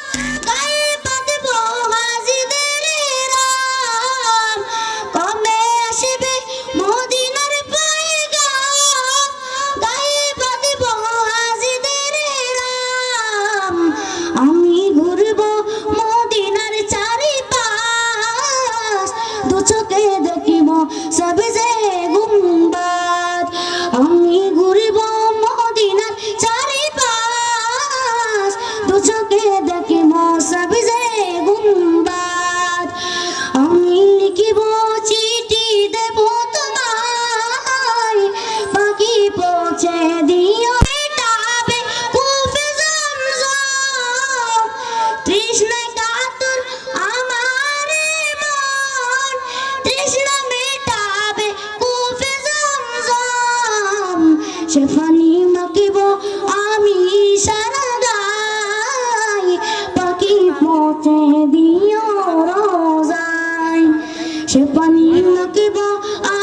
গায়ে বাঁধব হাজিদের রাম কবে আসিবে মদিনার পায়গাম গায়ে বাঁধব হাজিদের রাম আমি ঘুরব মদিনার চারিপাশ দু চোখে দেখিব সবজে গুম্বাদ আমি ঘুরব মদিনার চারিপাশ দু চোখে দেখিব সবজে গুম্বাদ আমি লিখিব চিঠি দেব তোমায় পাখি পৌঁছে দিও মেটাবে কূপে জমজম তৃষ্ণায় কাতর আমার মন তৃষ্ণা মেটাবে কূপে জমজম সে পানি মাখিব আমি সারা গায় পাখি পৌঁছে দিও রোজায় সে পানি মাখিব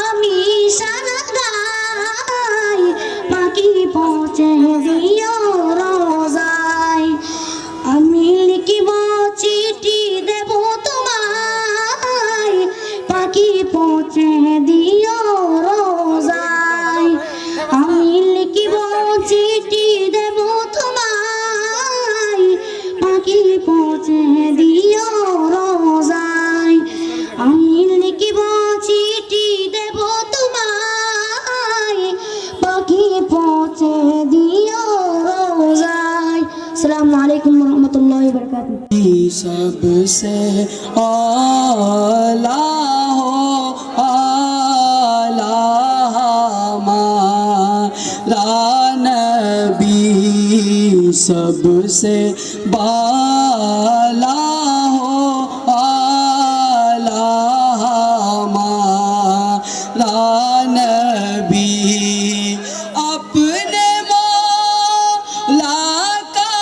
আমি সারা গায় পাখি পৌঁছে দিও রোজায় আমি লিখিব চিঠি দেব তোমায় পাখি পৌঁছে দিও রোজায় আমি লিখিব চিঠি দেব তোমায় वबरकातुहू। सबसे आला हो आला हमारा नबी, सबसे बाला हो आला हमारा नबी, अपने मौला का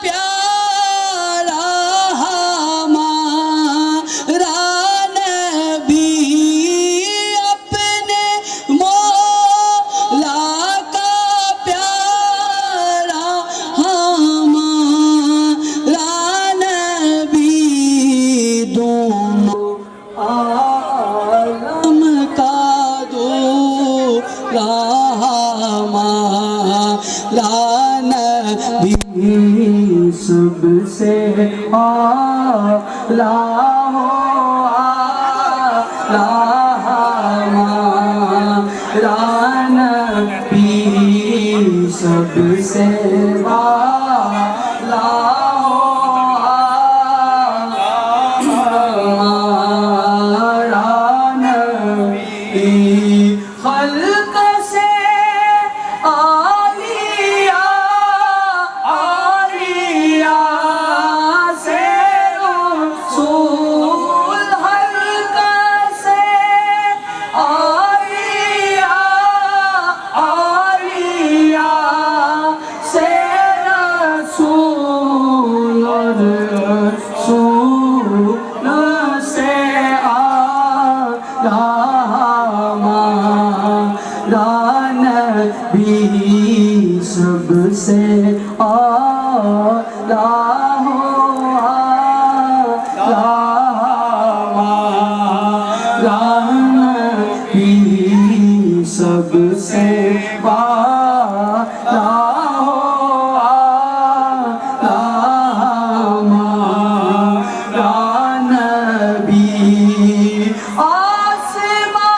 प्यारा हमारा नबी, अपने मौला का प्यारा हमारा नबी, दोनों आलम का दो हमारा नबी, सबसे आला हो आला हमारा नबी, सबसे आला हो हमारा नबी, खल्क से आलिया आलिया से रसूल, हल्क से आलिया आलिया से रसूल, रसूल से आला हमारा नबी, सबसे आला हो आला हमारा नबी, सबसे आला हो आला हमारा नबी, आसमानों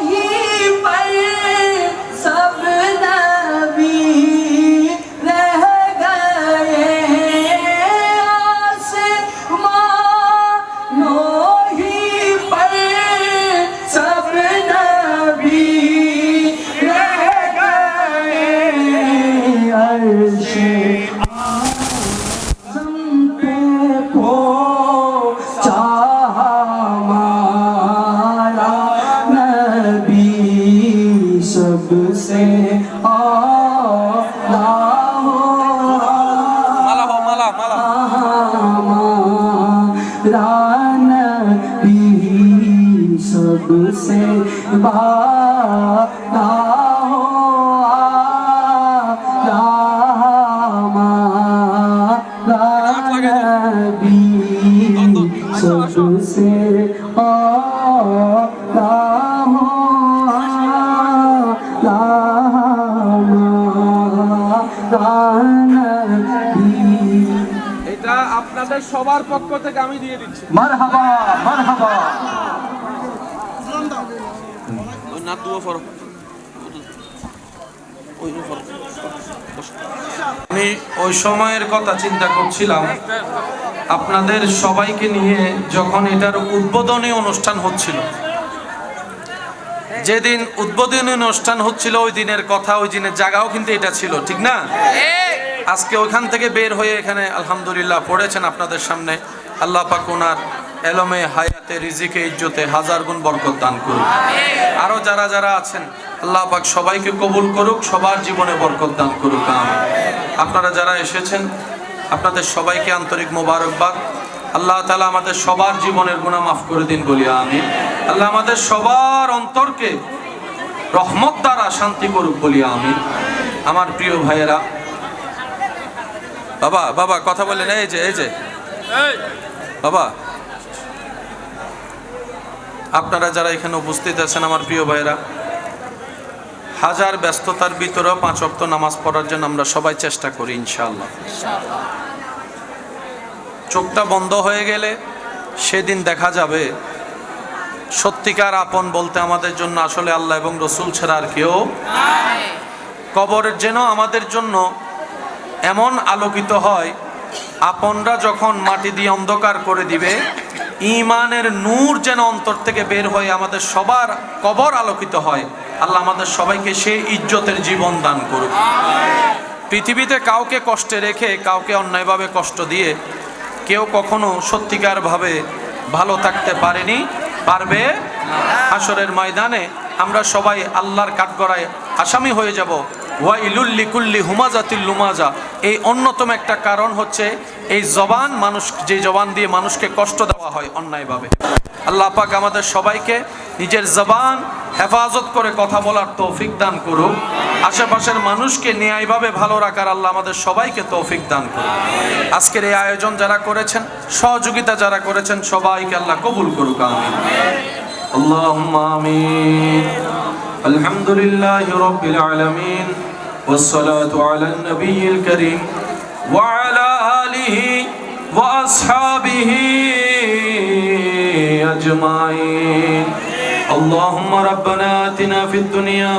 ही पर सब नबी रह गए, आसमानों ही पर सब नबी रह गए, अर्शे आज़म पे पहुंचा हमारा नबी, सबसे आला हो माला हो माला माला। हमारा नबी, सबसे आला हो आला हमारा नबी, सबसे आला हो आला हमारा नबी। এটা আপনাদের সবার পক্ষ থেকে আমি দিয়ে দিচ্ছি। মারহাবা মারহাবা। ওই না দুয়া ফরক ওই ফরক। আমি ওই সময়ের কথা চিন্তা করছিলাম, আপনাদের সবাইকে নিয়ে যখন এটার উদ্বোধনী অনুষ্ঠান হচ্ছিল, যেদিন উদ্বোধনী অনুষ্ঠান হচ্ছিল ওই দিনের কথা, ওই দিনের জায়গাও কিন্তু এটা ছিল, ঠিক না? আজকে ওইখান থেকে বের হয়ে এখানে আলহামদুলিল্লাহ পড়েছেন আপনাদের সামনে। আল্লাহ পাক ওনার এলমে হায়াতে রিজিকে ইজ্জতে হাজার গুণ বরকত দান করুক। আরো যারা যারা আছেন আল্লাহ পাক সবাইকে কবুল করুক, সবার জীবনে বরকত দান করুক। আমিন। আপনারা যারা এসেছেন আপনাদের সবাইকে আন্তরিক মোবারকবাদ। আল্লাহ তাআলা আমাদের সবার জীবনের গুনাহ মাফ করে দিন বলি আমিন। আল্লাহ আমাদের সবার অন্তরকে রহমত দ্বারা শান্তি করুক বলি আমিন। আমার প্রিয় ভাইয়েরা, বাবা বাবা কথা বলেন, এই যে বাবা, আপনারা যারা এখানে উপস্থিত আছেন আমার প্রিয় ভাইয়েরা, হাজার ব্যস্ততার ভিতরেও 5 ওয়াক্ত নামাজ পড়ার জন্য আমরা সবাই চেষ্টা করি ইনশাআল্লাহ। চোখটা বন্ধ হয়ে গেলে সেদিন দেখা যাবে সত্যিকার আপন বলতে আমাদের জন্য আসলে আল্লাহ এবং রসুল ছাড়া আর কেউ নাই। কবরের যেন আমাদের জন্য এমন আলোকিত হয় আপনরা যখন মাটি দিয়ে অন্ধকার করে দিবে, ঈমানের নূর যেন অন্তর থেকে বের হয়ে আমাদের সবার কবর আলোকিত হয়। আল্লাহ আমাদের সবাইকে সেই ইজ্জতের জীবন দান করুক। পৃথিবীতে কাউকে কষ্টে রেখে, কাউকে অন্যায়ভাবে কষ্ট দিয়ে কেউ কখনো সত্যিকারভাবে ভালো থাকতে পারেনি, পারবে। হাশরের ময়দানে আমরা সবাই আল্লাহর কাঠগড়ায় আসামি হয়ে যাব। ওয়াইলুল লিকুল্লি হুমাজাতিল লুমাজা। এই অন্যতম একটা কারণ হচ্ছে এই জবান, মানুষ যে জবান দিয়ে মানুষকে কষ্ট দেওয়া হয় অন্যায়ভাবে। আল্লাহ পাক আমাদের সবাইকে নিজের জবান হেফাজত করে কথা বলার তৌফিক দান করুক। আশেপাশের মানুষকে ন্যায়ভাবে ভালো রাখার আল্লাহ আমাদের সবাইকে তৌফিক দান করুক। আজকের এই আয়োজন যারা করেছেন, সহযোগিতা যারা করেছেন, সবাইকে আল্লাহ কবুল করুক। আমিন। আল্লাহুম্মা আমিন। আলহামদুলিল্লাহি রাব্বিল আলামিন والصلاة على النبي الكريم وعلى آله وأصحابه أجمعين. اللهم ربنا آتنا في الدنيا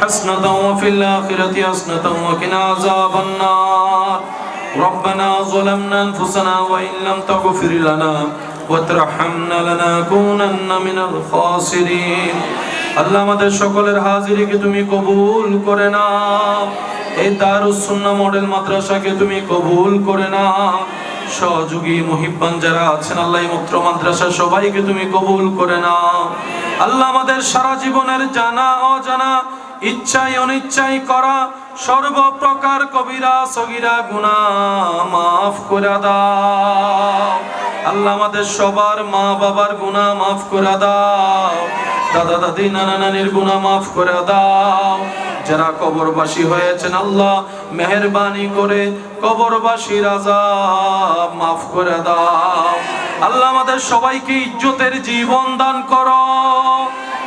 حسنة وفي الآخرة حسنة وقنا عذاب النار. ربنا ظلمنا أنفسنا وإن لم تغفر لنا وترحمنا لنكونن من الخاسرين. আল্লাহ আমাদের সকলের হাজিরিকে তুমি কবুল করে নাও। এই দারুস সুন্নাহ মডেল মাদ্রাসাকে তুমি কবুল করে নাও। সহযোগী মুহিব্বান যারা আছেন আল্লাহ এই মুক্ত মাদ্রাসা সবাইকে তুমি কবুল করে নাও। আল্লাহ আমাদের সারা জীবনের জানা অজানা, ইচ্ছায় অনিচ্ছায় করা সর্বপ্রকার কবিরা সগীরা গুনাহ মাফ করে দাও। আল্লাহ আমাদের সবার মা বাবার গুনাহ মাফ করে দাও। দাদা দাদি নানা নানির গুনাহ মাফ করে দাও। যারা কবরবাসী হয়েছেন আল্লাহ মেহেরবানি করে কবরবাসীর আযাব মাফ করে দাও। আল্লাহ আমাদের সবাইকে ইজ্জতের জীবন দান করো।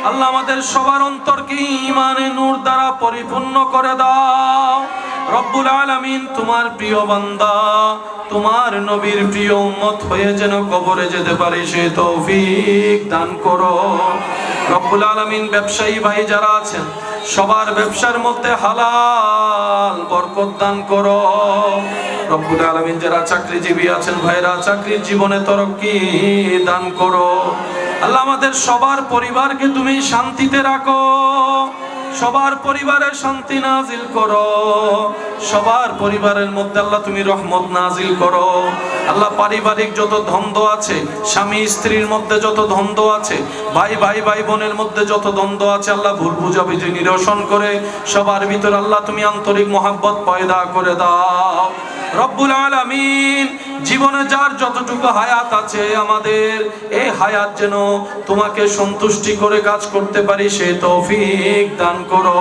আল্লাহ আমাদের সবার অন্তরকে ঈমানের নূর দ্বারা পরিপূর্ণ করে দাও। রব্বুল আলামিন তোমার প্রিয় বান্দা, তোমার নবীর প্রিয় উম্মত হয়ে যেন কবরে যেতে পারে সে তৌফিক দান করো। রব্বুল আলামিন ব্যবসায়ী ভাই যারা আছেন সবার ব্যবসার মধ্যে হালাল বরকত দান করো। রব্বুল আলামিন যারা চাকরিজীবী আছেন ভাইরা চাকরির জীবনে তরক্কি দান করো। আল্লাহ আমাদের সবার পরিবারকে তুমি শান্তিতে রাখো। সবার পরিবারে শান্তি নাজিল করো। সবার পরিবারের মধ্যে আল্লাহ তুমি রহমত নাজিল করো। আল্লাহ পারিবারিক যত দ্বন্দ্ব আছে, স্বামী স্ত্রীর মধ্যে যত দ্বন্দ্ব আছে, ভাই ভাই ভাই বোনের মধ্যে যত দ্বন্দ্ব আছে, আল্লাহ ভুল বুঝাবুঝি নিরসন করে সবার ভিতর আল্লাহ তুমি আন্তরিক মহব্বত পয়দা করে দাও। রব্বুল আলামিন জীবনে যার যতটুকু হায়াত আছে আমাদের এই হায়াত যেন তোমাকে সন্তুষ্টি করে কাজ করতে পারি সে তৌফিক দান করো।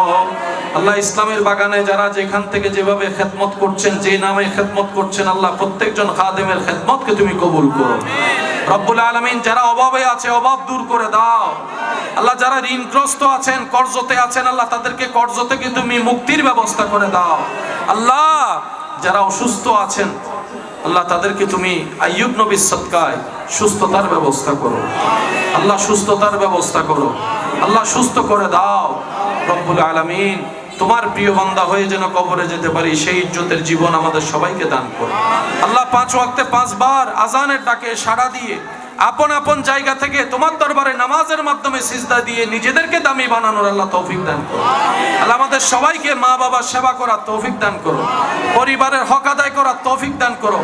আল্লাহ ইসলামের বাগানে যারা যেখান থেকে যেভাবে খেদমত করছেন, যে নামে খেদমত করছেন, আল্লাহ প্রত্যেকজন খাদেমের খেদমতকে তুমি কবুল করো। রব্বুল আলামিন যারা অভাবে আছে অভাব দূর করে দাও। আল্লাহ যারা ঋণগ্রস্ত আছেন, কর্জতে আছেন, আল্লাহ তাদেরকে কর্জ থেকে তুমি মুক্তির ব্যবস্থা করে দাও। আল্লাহ যারা অসুস্থ আছেন আল্লাহ তাদেরকে তুমি আইয়ুব নবীর সদকায় সুস্থতার ব্যবস্থা করো। আল্লাহ সুস্থতার ব্যবস্থা করো। আল্লাহ সুস্থ করে দাও। রব্বুল আলামিন তোমার প্রিয় বান্দা হয়ে যেন কবরে যেতে পারি সেই ইজ্জতের জীবন আমাদের সবাইকে দান করো। আল্লাহ 5 ওয়াক্তে 5 বার আজানের ডাকে সাড়া দিয়ে আপন আপন জায়গা থেকে তোমার দরবারে নামাজের মাধ্যমে সিজদা দিয়ে নিজেদেরকে দামি বানানোর আল্লাহ তৌফিক দান করো। আল্লাহ আমাদের সবাইকে মা বাবার সেবা করার তৌফিক দান করো। পরিবারের হক আদায় করার তৌফিক দান করো।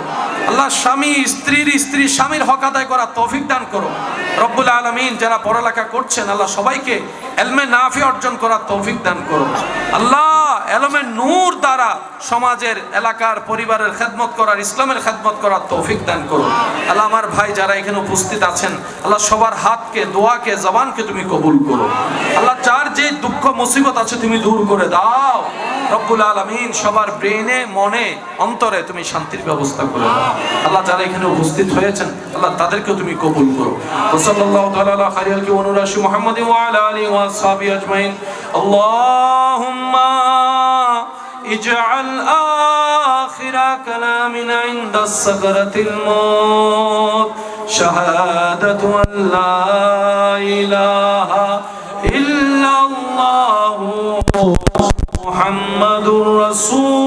আল্লাহ স্বামী স্ত্রীর স্ত্রী স্বামীর হক আদায় করার তৌফিক দান করো। রব্বুল আলামিন যারা পড়ালেখা করছেন আল্লাহ সবাইকে ইলমে নাফি অর্জন করার তৌফিক দান করো। আল্লাহ ইলমের নূর দ্বারা সমাজের এলাকার পরিবারের খেদমত করার, ইসলামের খেদমত করার তৌফিক দান করো। আল্লাহ আমার ভাই যারা এখানে উপস্থিত আছেন আল্লাহ সবার হাতকে, দোয়াকে, জবানকে তুমি কবুল করো। আল্লাহ যার যে দুঃখ মুসিবত আছে তুমি দূর করে দাও। রব্বুল আলামিন সবার ব্রেনে, মনে, অন্তরে তুমি শান্তির ব্যবস্থা করে দাও। আল্লাহ যারা এখানে উপস্থিত হয়েছেন আল্লাহ তাদেরকে তুমি কবুল করো। সাল্লাল্লাহু তাআলা আলা খায়রিল ওয়ানুরাশি মুহাম্মাদিন ওয়া আলা আলিহি ওয়া আসহাবিহি আজমাইন। আল্লাহুম্মা اجعل آخر كلامنا عند السكرة الموت شهادة أن لا إله إلا الله محمد رسول